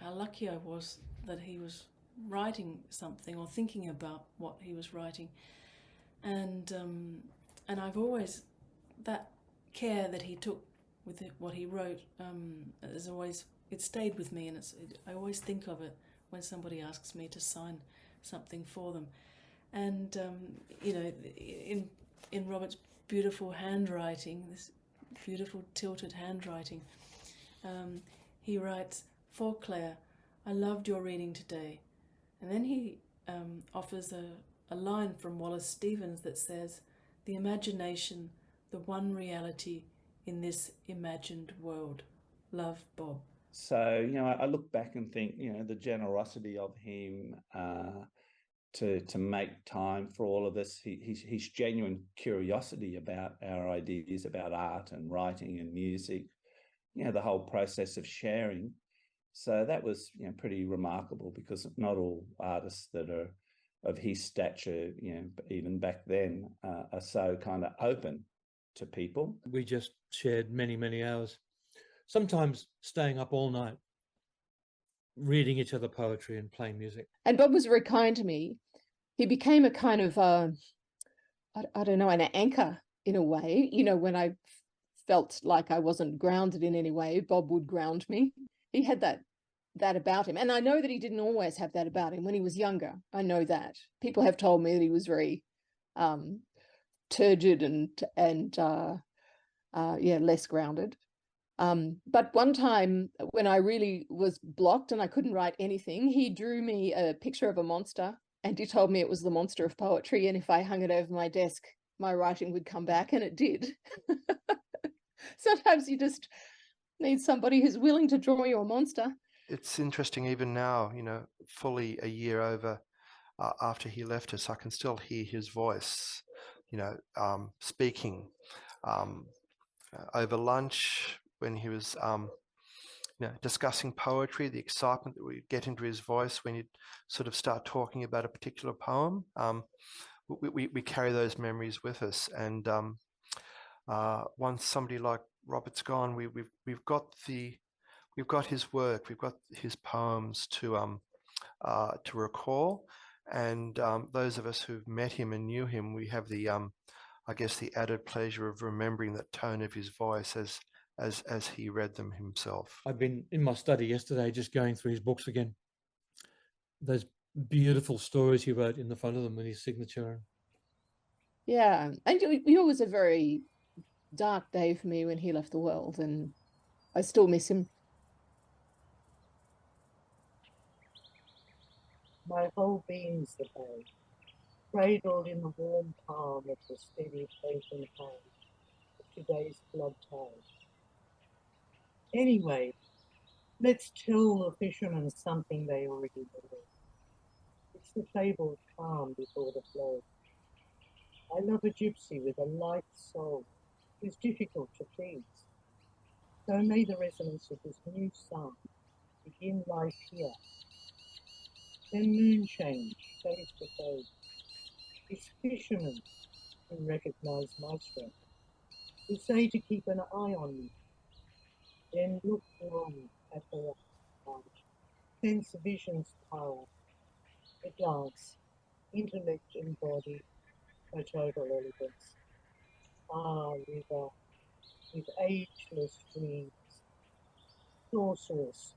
lucky I was that he was writing something or thinking about what he was writing, and I've always, that care that he took with what he wrote, it stayed with me, and I always think of it when somebody asks me to sign something for them. And in Robert's beautiful handwriting, this beautiful tilted handwriting, he writes, "For Claire, I loved your reading today." And then he offers a line from Wallace Stevens that says, "The imagination, the one reality in this imagined world. Love, Bob." So, I look back and think, the generosity of him to make time for all of this, his genuine curiosity about our ideas about art and writing and music, the whole process of sharing. So that was, pretty remarkable, because not all artists that are of his stature, even back then, are so kind of open to people. We just shared many, many hours, sometimes staying up all night, reading each other poetry and playing music. And Bob was very kind to me. He became a kind of, I don't know, an anchor in a way. When I felt like I wasn't grounded in any way, Bob would ground me. He had that about him. And I know that he didn't always have that about him when he was younger. I know that. People have told me that he was very turgid and less grounded. But one time when I really was blocked and I couldn't write anything, he drew me a picture of a monster, and he told me it was the monster of poetry, and if I hung it over my desk, my writing would come back, and it did. Sometimes you just need somebody who's willing to draw your monster. It's interesting, even now, fully a year over after he left us, I can still hear his voice, speaking over lunch when he was discussing poetry, the excitement that would get into his voice when he'd sort of start talking about a particular poem. we carry those memories with us. And once somebody like Robert's gone, we've got his work, we've got his poems to recall, and those of us who've met him and knew him, we have the I guess the added pleasure of remembering that tone of his voice as he read them himself. I've been in my study yesterday just going through his books again. Those beautiful stories he wrote in the front of them with his signature. Yeah, and it was a very dark day for me when he left the world, and I still miss him. My whole being's the pain, cradled in the warm palm of the steady open hand of today's flood tide. Anyway, let's tell the fishermen something they already know. It's the fabled calm before the flood. I love a gypsy with a light soul who's difficult to please. So may the resonance of this new song begin life here. Then moon change, face to face. It's fishermen who recognize my strength, who say to keep an eye on me. Then look long at the right, sense vision's power, a glance, intellect and body, a total elegance. Ah, river, with ageless dreams, sorceress,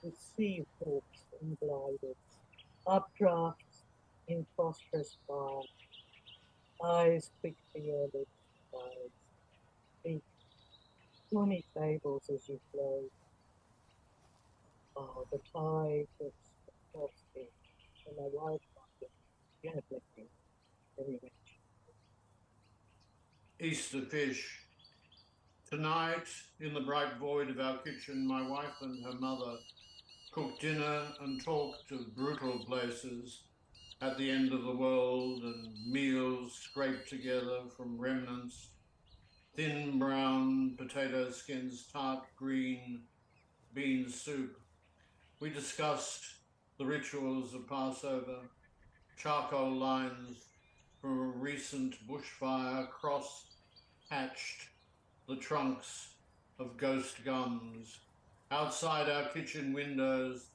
with sea hawks and gliders, updrafts in phosphorus fire, eyes quick for your lips, eyes, speak, tell me fables as you flow. Oh, the tide that's across it, and my wild market, you have left me, very much. Easter fish. Tonight, in the bright void of our kitchen, my wife and her mother cooked dinner and talked of brutal places at the end of the world and meals scraped together from remnants, thin brown potato skins, tart green bean soup. We discussed the rituals of Passover, charcoal lines from a recent bushfire cross-hatched the trunks of ghost gums. Outside our kitchen windows,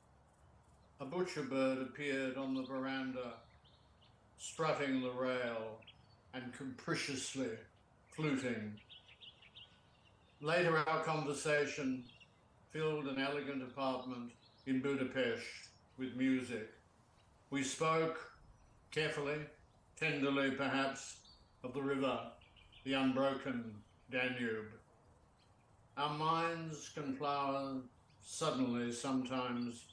a butcher bird appeared on the veranda, strutting the rail and capriciously fluting. Later, our conversation filled an elegant apartment in Budapest with music. We spoke carefully, tenderly perhaps, of the river, the unbroken Danube. Our minds can flower suddenly sometimes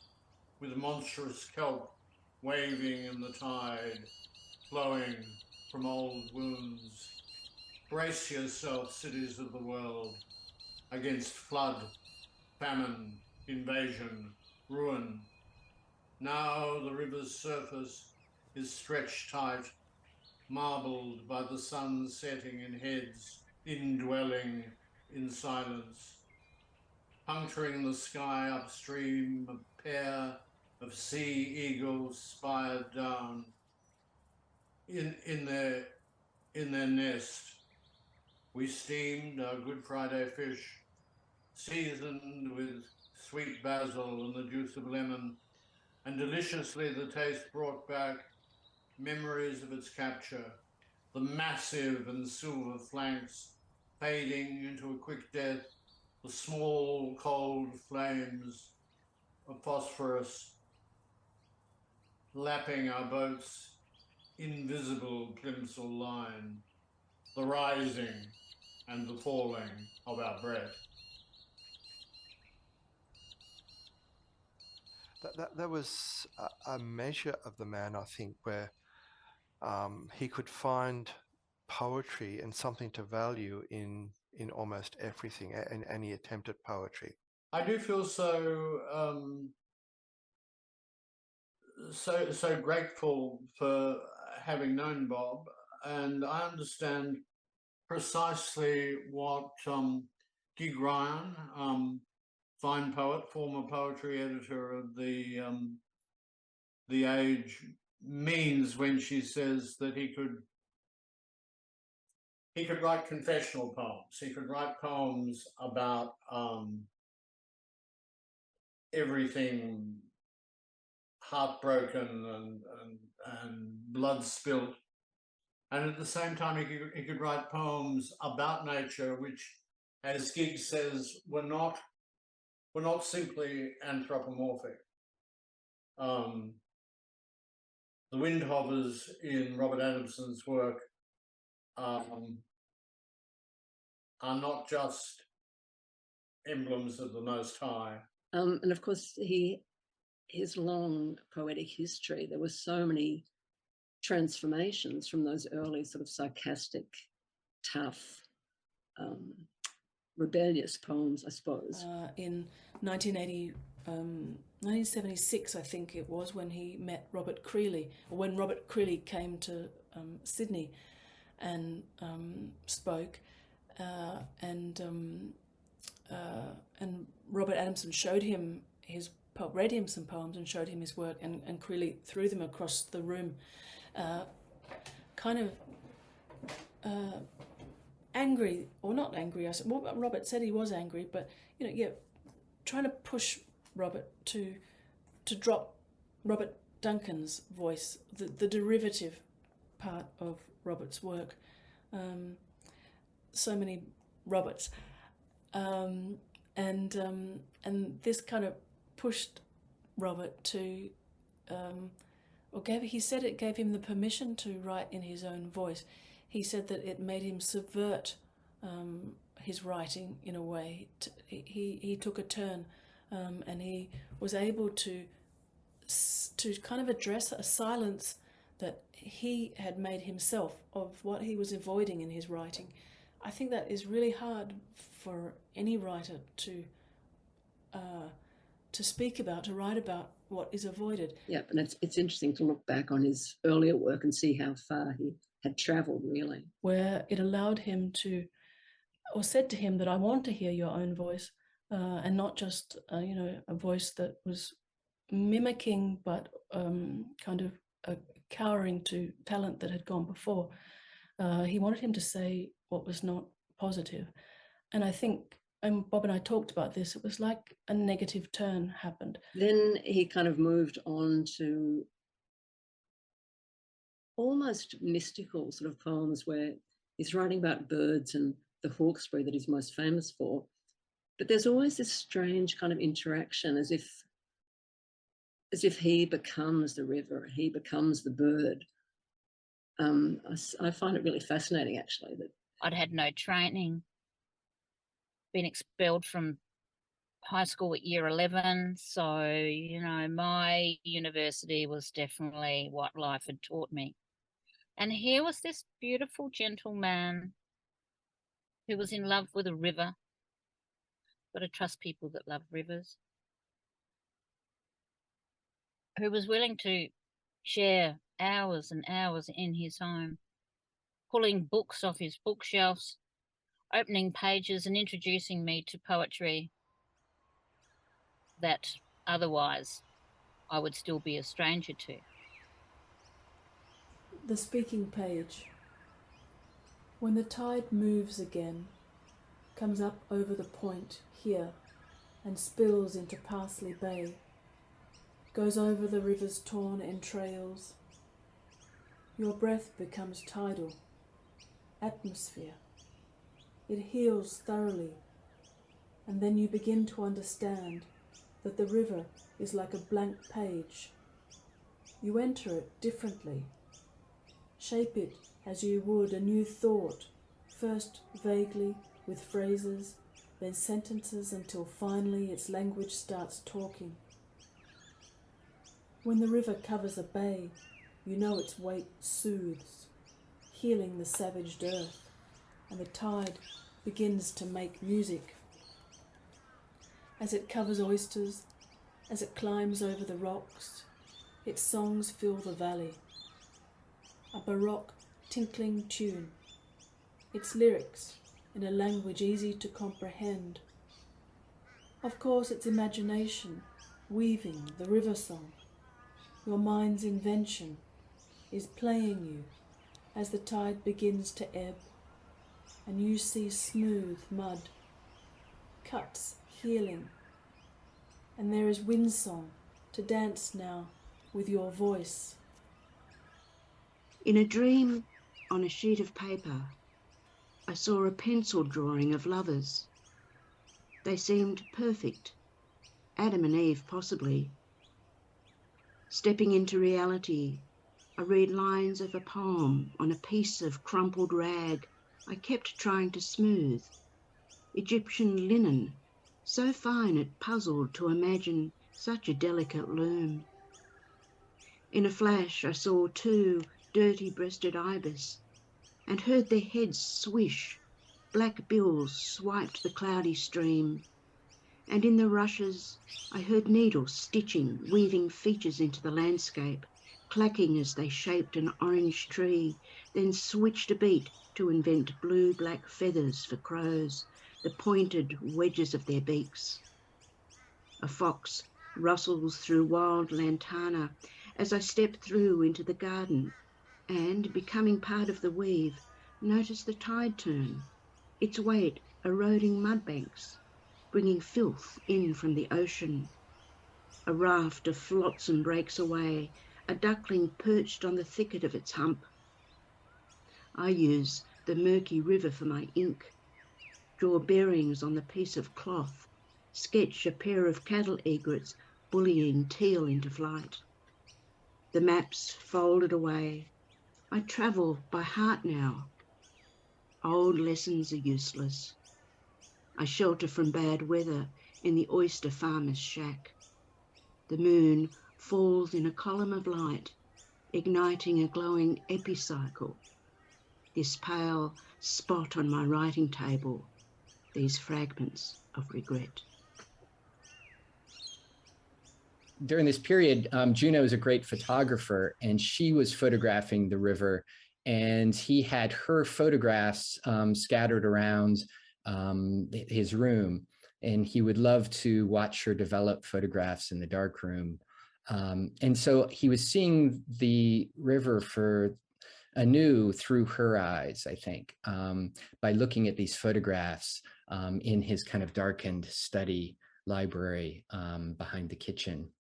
with monstrous kelp waving in the tide, flowing from old wounds. Brace yourself, cities of the world, against flood, famine, invasion, ruin. Now the river's surface is stretched tight, marbled by the sun setting in heads, indwelling in silence. Puncturing the sky upstream, a pair of sea eagles spired down in their nest. We steamed our Good Friday fish, seasoned with sweet basil and the juice of lemon, and deliciously the taste brought back memories of its capture, the massive and silver flanks fading into a quick death, the small cold flames of phosphorus lapping our boat's invisible plimsoll line, the rising and the falling of our breath. That was a measure of the man, I think, where he could find poetry and something to value in almost everything, and he attempted poetry. I do feel so grateful for having known Bob, and I understand precisely what Gig Ryan, fine poet, former poetry editor of the Age, means when she says that he could write confessional poems. He could write poems about everything heartbroken and blood spilt. And at the same time, he could write poems about nature, which, as Giggs says, were not simply anthropomorphic. The windhoppers in Robert Adamson's work are not just emblems of the Most High. And of course, his long poetic history, there were so many transformations from those early sort of sarcastic, tough, rebellious poems, I suppose. In 1976, I think it was, when he met Robert Creeley, or when Robert Creeley came to Sydney and spoke, and Robert Adamson showed him read him some poems and showed him his work, and Creeley threw them across the room, kind of angry, or not angry. Well, Robert said he was angry, but trying to push Robert to drop Robert Duncan's voice, the derivative part of Robert's work. So many Roberts, and this kind of pushed Robert to, he said it gave him the permission to write in his own voice. He said that it made him subvert his writing in a way. He took a turn, and he was able to kind of address a silence that he had made himself of what he was avoiding in his writing. I think that is really hard for any writer to speak about, to write about what is avoided. Yeah, and it's interesting to look back on his earlier work and see how far he had travelled, really. Where it allowed him to, or said to him that I want to hear your own voice, and not just, a voice that was mimicking, but kind of cowering to talent that had gone before. He wanted him to say what was not positive. And I think, and Bob and I talked about this, it was like a negative turn happened. Then he kind of moved on to almost mystical sort of poems where he's writing about birds and the hawksbury that he's most famous for. But there's always this strange kind of interaction, as if he becomes the river, he becomes the bird. I find it really fascinating, actually. That I'd had no training, been expelled from high school at year 11. So, my university was definitely what life had taught me. And here was this beautiful, gentle man who was in love with a river. Got to trust people that love rivers. Who was willing to share hours and hours in his home, pulling books off his bookshelves, opening pages and introducing me to poetry that otherwise I would still be a stranger to. The speaking page. When the tide moves again, comes up over the point here and spills into Parsley Bay, goes over the river's torn entrails. Your breath becomes tidal, atmosphere. It heals thoroughly, and then you begin to understand that the river is like a blank page. You enter it differently. Shape it as you would a new thought, first vaguely with phrases, then sentences, until finally its language starts talking. When the river covers a bay, you know its weight soothes, healing the savaged earth, and the tide begins to make music. As it covers oysters, as it climbs over the rocks, its songs fill the valley. A baroque, tinkling tune, its lyrics in a language easy to comprehend. Of course, it's imagination weaving the river song, your mind's invention is playing you as the tide begins to ebb, and you see smooth mud, cuts healing, and there is windsong to dance now with your voice. In a dream, on a sheet of paper, I saw a pencil drawing of lovers. They seemed perfect, Adam and Eve possibly. Stepping into reality, I read lines of a poem on a piece of crumpled rag I kept trying to smooth. Egyptian linen, so fine it puzzled to imagine such a delicate loom. In a flash I saw two dirty-breasted ibis and heard their heads swish. Black bills swiped the cloudy stream, and in the rushes I heard needles stitching, weaving features into the landscape, clacking as they shaped an orange tree, then switched a beat to invent blue-black feathers for crows, the pointed wedges of their beaks. A fox rustles through wild lantana as I step through into the garden, and, becoming part of the weave, notice the tide turn, its weight eroding mud banks, bringing filth in from the ocean. A raft of flotsam breaks away, a duckling perched on the thicket of its hump. I use the murky river for my ink, draw bearings on the piece of cloth, sketch a pair of cattle egrets bullying teal into flight. The maps folded away. I travel by heart now. Old lessons are useless. I shelter from bad weather in the oyster farmer's shack. The moon falls in a column of light, igniting a glowing epicycle. This pale spot on my writing table, these fragments of regret. During this period, Juno is a great photographer, and she was photographing the river, and he had her photographs scattered around his room, and he would love to watch her develop photographs in the darkroom. And so he was seeing the river anew through her eyes, I think, by looking at these photographs in his kind of darkened study library behind the kitchen.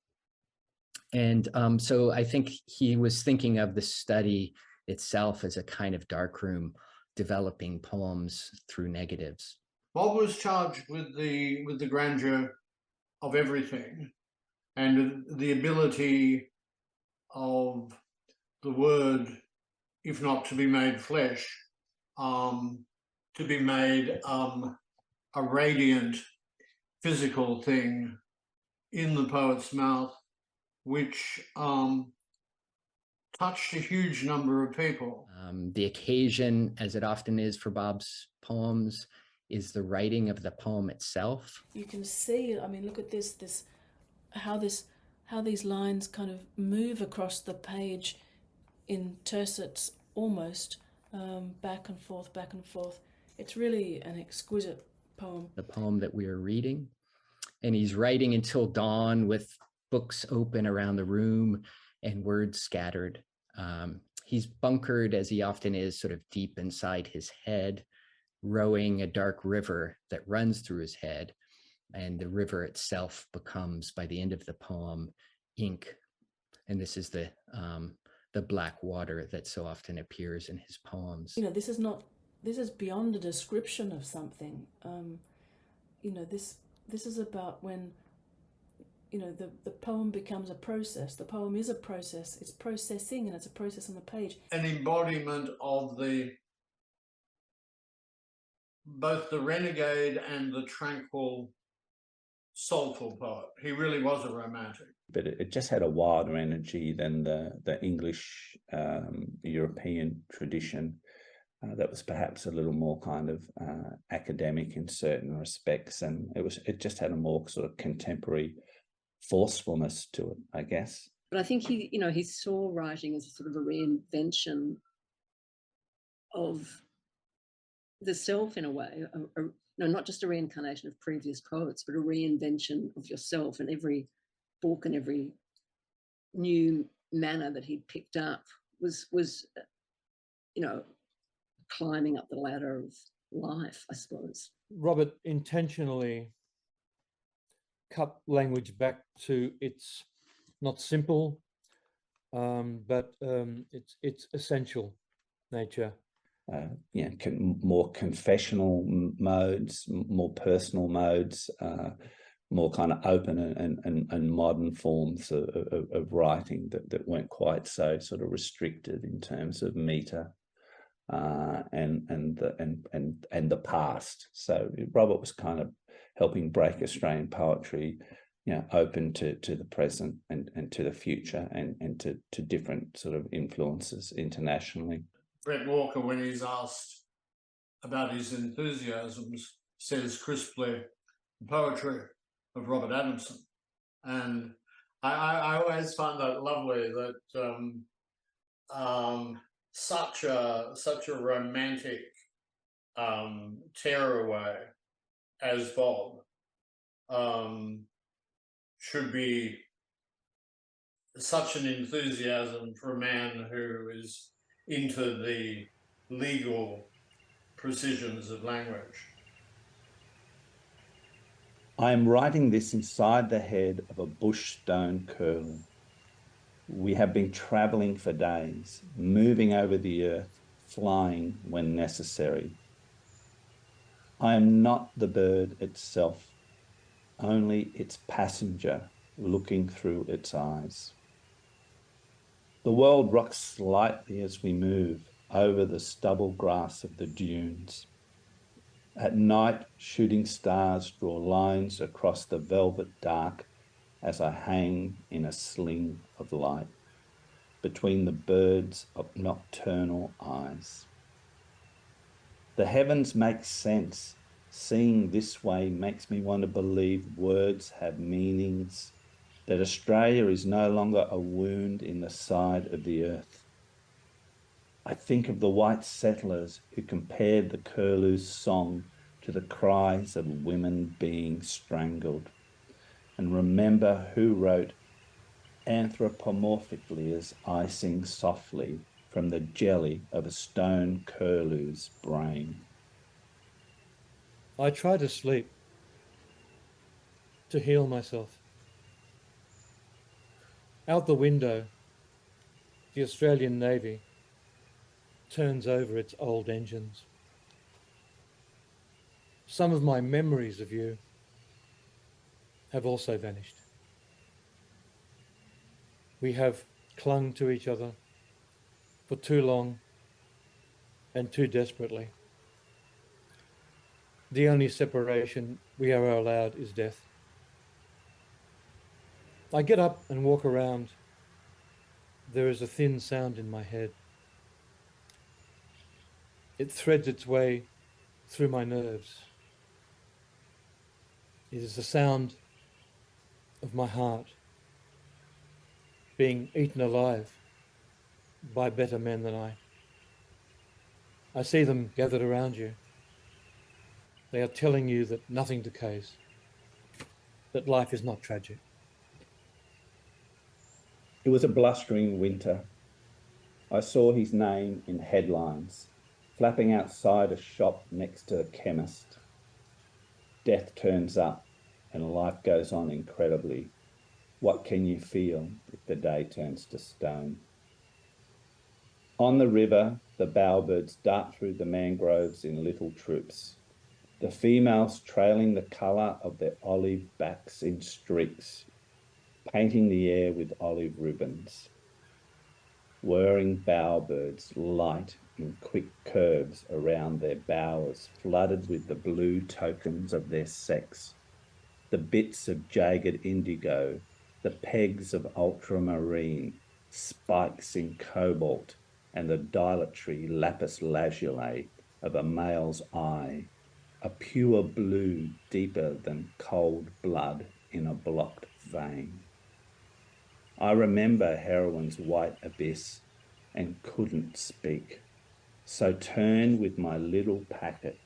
And so I think he was thinking of the study itself as a kind of darkroom, developing poems through negatives. Bob was charged with the grandeur of everything and the ability of the word, if not to be made flesh, to be made a radiant physical thing in the poet's mouth, which touched a huge number of people. The occasion, as it often is for Bob's poems, is the writing of the poem itself. You can see, I mean, look at how these lines kind of move across the page in tercets almost, back and forth, back and forth. It's really an exquisite poem. The poem that we are reading. And he's writing until dawn with books open around the room and words scattered. He's bunkered, as he often is, sort of deep inside his head, rowing a dark river that runs through his head. And the river itself becomes, by the end of the poem, ink. And this is the black water that so often appears in his poems. You know, this is beyond a description of something. You know, this is about when, you know, the poem becomes a process. The poem is a process. It's processing, and it's a process on the page. An embodiment of both the renegade and the tranquil, soulful poet. He really was a romantic. But it just had a wilder energy than the English European tradition that was perhaps a little more kind of academic in certain respects, and it just had a more sort of contemporary forcefulness to it, I guess. But I think he saw writing as a sort of a reinvention of the self in a way, not just a reincarnation of previous poets, but a reinvention of yourself, and every book and every new manner that he'd picked up was you know, climbing up the ladder of life, I suppose. Robert intentionally cut language back to its not simple, but its essential nature. More confessional modes, more personal modes, more kind of open and modern forms of writing that weren't quite so sort of restricted in terms of meter and the past. So Robert was kind of helping break Australian poetry, open to the present and to the future and to different sort of influences internationally. Brett Walker, when he's asked about his enthusiasms, says crisply, the poetry of Robert Adamson. And I always find that lovely that such a romantic tearaway as Bob should be such an enthusiasm for a man who is into the legal precisions of language. I am writing this inside the head of a bush stone curlew. We have been travelling for days, moving over the earth, flying when necessary. I am not the bird itself, only its passenger looking through its eyes. The world rocks slightly as we move over the stubble grass of the dunes. At night, shooting stars draw lines across the velvet dark as I hang in a sling of light between the birds of nocturnal eyes. The heavens make sense. Seeing this way makes me want to believe words have meanings, that Australia is no longer a wound in the side of the earth. I think of the white settlers who compared the curlew's song to the cries of women being strangled, and remember who wrote anthropomorphically as I sing softly from the jelly of a stone curlew's brain. I try to sleep, to heal myself. Out the window, the Australian Navy turns over its old engines. Some of my memories of you have also vanished. We have clung to each other for too long and too desperately. The only separation we are allowed is death. I get up and walk around. There is a thin sound in my head. It threads its way through my nerves. It is the sound of my heart being eaten alive by better men than I. I see them gathered around you. They are telling you that nothing decays, that life is not tragic. It was a blustering winter. I saw his name in headlines, flapping outside a shop next to a chemist. Death turns up and life goes on incredibly. What can you feel if the day turns to stone? On the river, the bowerbirds dart through the mangroves in little troops, the females trailing the colour of their olive backs in streaks, painting the air with olive ribbons. Whirring bowerbirds light in quick curves around their bowers, flooded with the blue tokens of their sex, the bits of jagged indigo, the pegs of ultramarine, spikes in cobalt, and the dilatory lapis lazuli of a male's eye, a pure blue deeper than cold blood in a blocked vein. I remember heroin's white abyss and couldn't speak, so turned with my little packet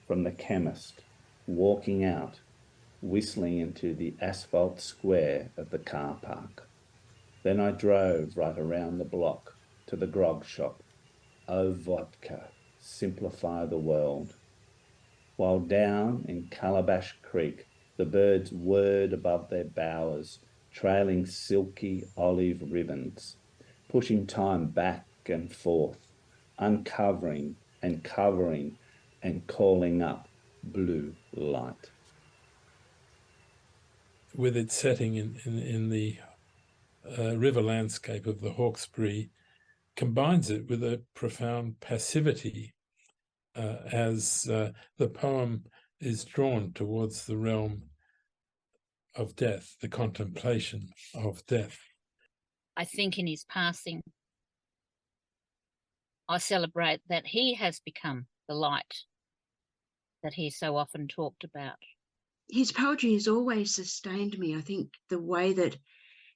from the chemist, walking out, whistling into the asphalt square of the car park. Then I drove right around the block to to the grog shop. Oh, vodka, simplify the world. While down in Calabash Creek, the birds whirred above their bowers, trailing silky olive ribbons, pushing time back and forth, uncovering and covering and calling up blue light. With its setting in the river landscape of the Hawkesbury, combines it with a profound passivity as the poem is drawn towards the realm of death, the contemplation of death. I think in his passing, I celebrate that he has become the light that he so often talked about. His poetry has always sustained me. I think the way that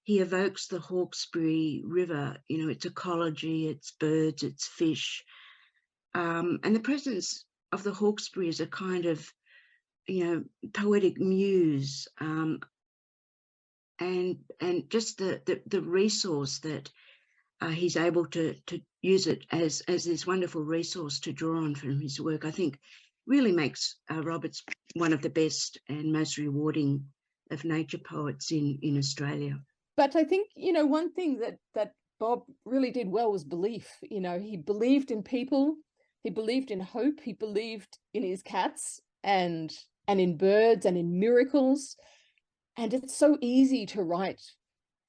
he evokes the Hawkesbury River, you know, its ecology, its birds, its fish, and the presence of the Hawkesbury as a kind of, you know, poetic muse, and just the resource that he's able to use it as this wonderful resource to draw on from his work, I think really makes Roberts one of the best and most rewarding of nature poets in Australia. But I think, you know, one thing that Bob really did well was belief. You know, he believed in people, he believed in hope, he believed in his cats and in birds and in miracles. And it's so easy to write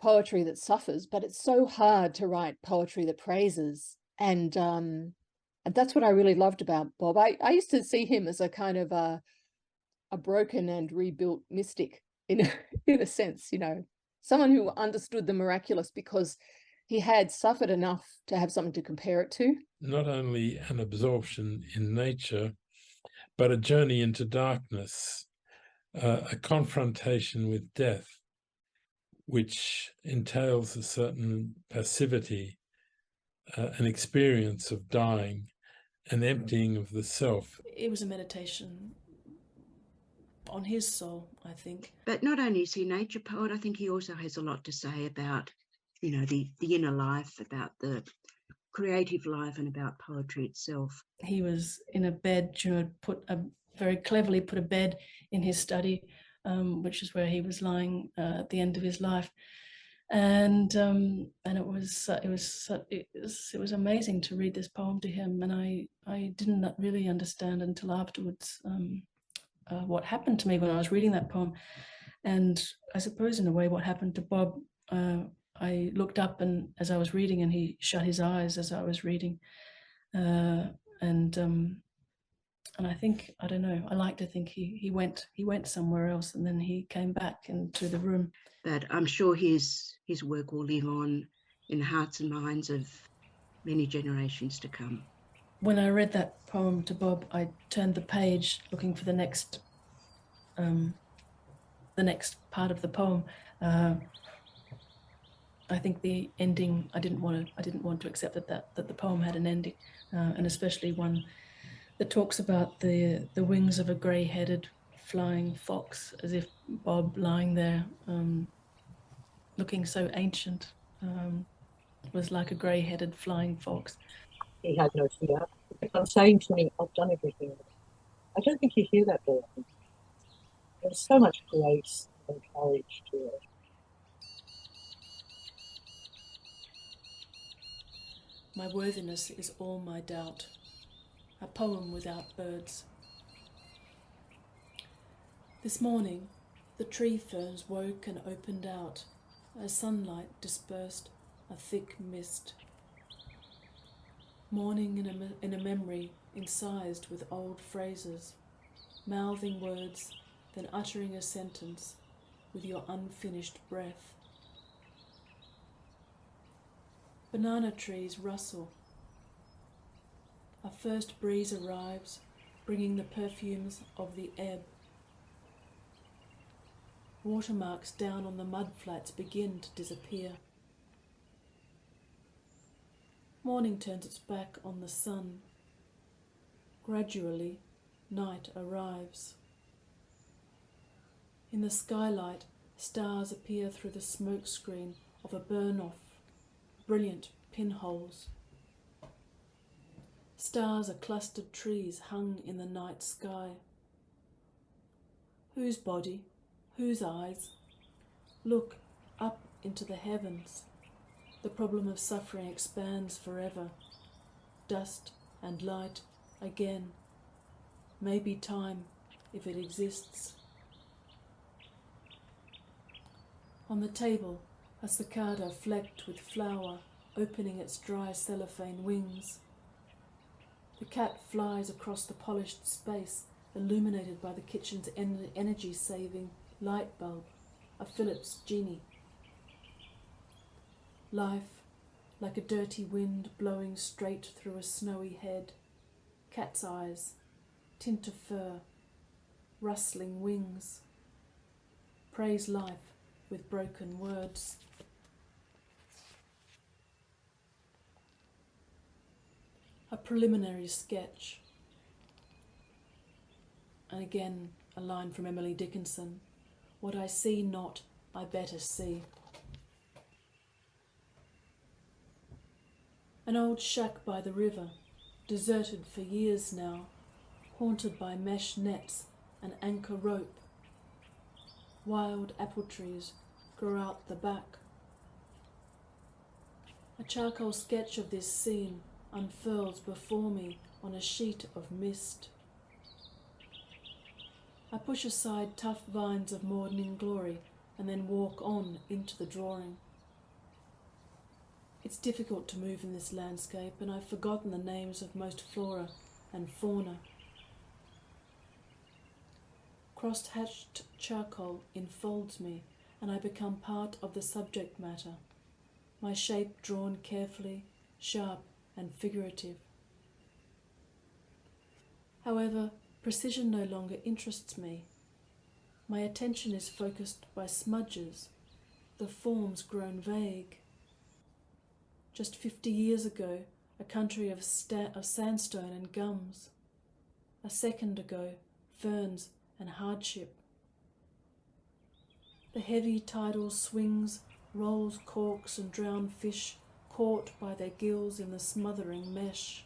poetry that suffers, but it's so hard to write poetry that praises. And that's what I really loved about Bob. I used to see him as a kind of a broken and rebuilt mystic in a sense, you know, someone who understood the miraculous because he had suffered enough to have something to compare it to. Not only an absorption in nature, but a journey into darkness, a confrontation with death, which entails a certain passivity, an experience of dying, an emptying of the self. It was a meditation on his soul, I think. But not only is he a nature poet, I think he also has a lot to say about, you know, the inner life, about the creative life and about poetry itself. He was in a bed. Juno very cleverly put a bed in his study, which is where he was lying at the end of his life, and it was amazing to read this poem to him. And I didn't really understand until afterwards what happened to me when I was reading that poem. And I suppose in a way what happened to Bob, I looked up and as I was reading, and he shut his eyes as I was reading, and I think, I don't know, I like to think he went somewhere else, and then he came back into the room. But I'm sure his work will live on in the hearts and minds of many generations to come. When I read that poem to Bob, I turned the page looking for the next part of the poem. I think the ending, I didn't want to accept that the poem had an ending, and especially one that talks about the wings of a grey-headed flying fox, as if Bob lying there, looking so ancient, was like a grey-headed flying fox. He had no fear. I'm saying to me, I've done everything. I don't think you hear that very often. There's so much grace and courage to it. My worthiness is all my doubt. A poem without birds. This morning, the tree ferns woke and opened out, as sunlight dispersed a thick mist. Morning in a memory incised with old phrases, mouthing words, then uttering a sentence with your unfinished breath. Banana trees rustle. A first breeze arrives, bringing the perfumes of the ebb. Watermarks down on the mud flats begin to disappear. Morning turns its back on the sun. Gradually, night arrives. In the skylight, stars appear through the smoke screen of a burn-off, brilliant pinholes Stars are clustered trees hung in the night sky. Whose body, whose eyes? Look up into the heavens. The problem of suffering expands forever. Dust and light again. Maybe time, if it exists. On the table, a cicada flecked with flour, opening its dry cellophane wings. The cat flies across the polished space, illuminated by the kitchen's energy-saving light bulb, a Philips genie. Life, like a dirty wind blowing straight through a snowy head. Cat's eyes, tint of fur, rustling wings. Praise life with broken words. A preliminary sketch. And again, a line from Emily Dickinson. What I see not, I better see. An old shack by the river, deserted for years now, haunted by mesh nets and anchor rope. Wild apple trees grow out the back. A charcoal sketch of this scene unfurls before me on a sheet of mist. I push aside tough vines of morning glory and then walk on into the drawing. It's difficult to move in this landscape, and I've forgotten the names of most flora and fauna. Cross-hatched charcoal enfolds me, and I become part of the subject matter, my shape drawn carefully, sharp and figurative. However, precision no longer interests me. My attention is focused by smudges, the forms grown vague. Just 50 years ago, a country of sandstone and gums. A second ago, ferns and hardship. The heavy tidal swings, rolls corks and drowned fish caught by their gills in the smothering mesh.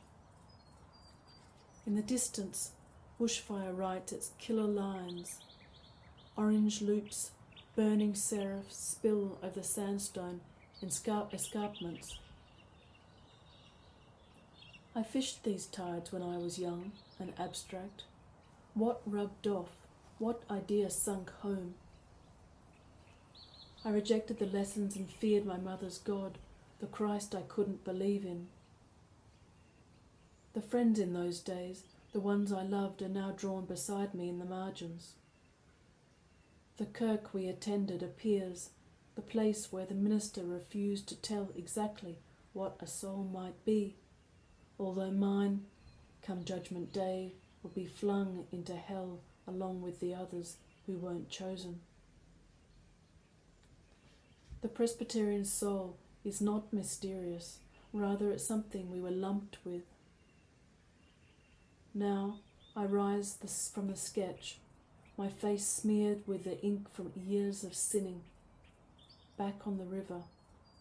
In the distance, bushfire writes its killer lines. Orange loops, burning seraphs spill over the sandstone in escarpments. I fished these tides when I was young and abstract. What rubbed off? What idea sunk home? I rejected the lessons and feared my mother's God, the Christ I couldn't believe in. The friends in those days, the ones I loved, are now drawn beside me in the margins. The kirk we attended appears, the place where the minister refused to tell exactly what a soul might be, although mine, come Judgment Day, will be flung into hell along with the others who weren't chosen. The Presbyterian soul is not mysterious, rather it's something we were lumped with. Now I rise from the sketch, my face smeared with the ink from years of sinning. Back on the river,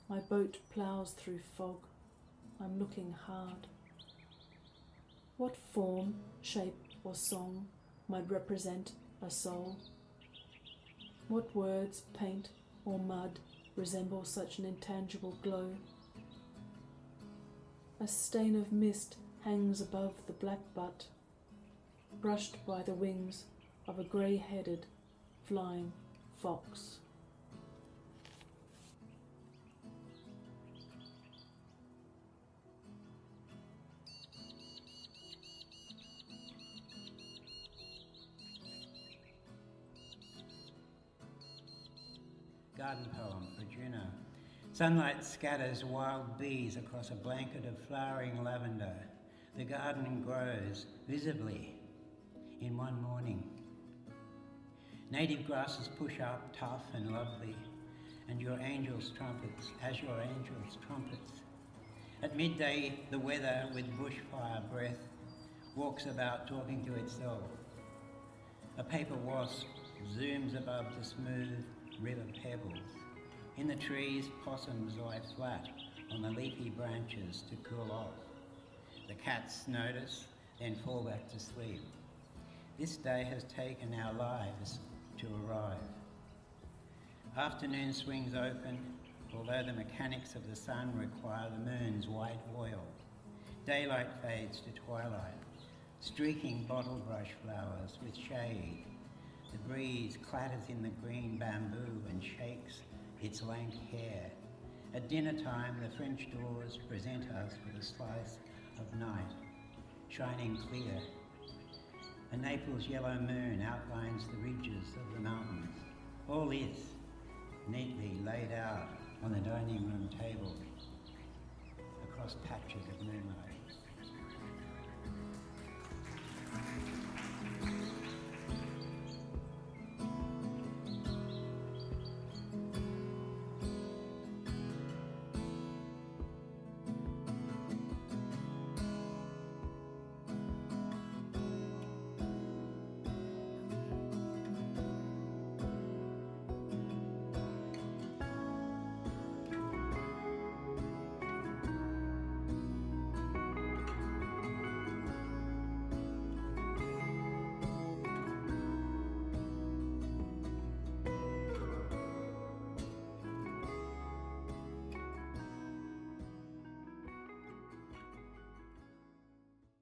my boat ploughs through fog. I'm looking hard. What form, shape, or song might represent a soul? What words, paint, or mud resemble such an intangible glow? A stain of mist hangs above the black butt, brushed by the wings of a grey-headed flying fox. Garden poem for Juno. Sunlight scatters wild bees across a blanket of flowering lavender. The garden grows visibly in one morning. Native grasses push up, tough and lovely, and your angels' trumpets, as your angels' trumpets. At midday, the weather with bushfire breath walks about talking to itself. A paper wasp zooms above the smooth river pebbles. In the trees, possums lie flat on the leafy branches to cool off. The cats notice, then fall back to sleep. This day has taken our lives to arrive. Afternoon swings open, although the mechanics of the sun require the moon's white oil. Daylight fades to twilight, streaking bottle brush flowers with shade. The breeze clatters in the green bamboo and shakes its lank hair. At dinner time, the French doors present us with a slice of night, shining clear. A Naples yellow moon outlines the ridges of the mountains. All this neatly laid out on the dining room table across patches of moonlight.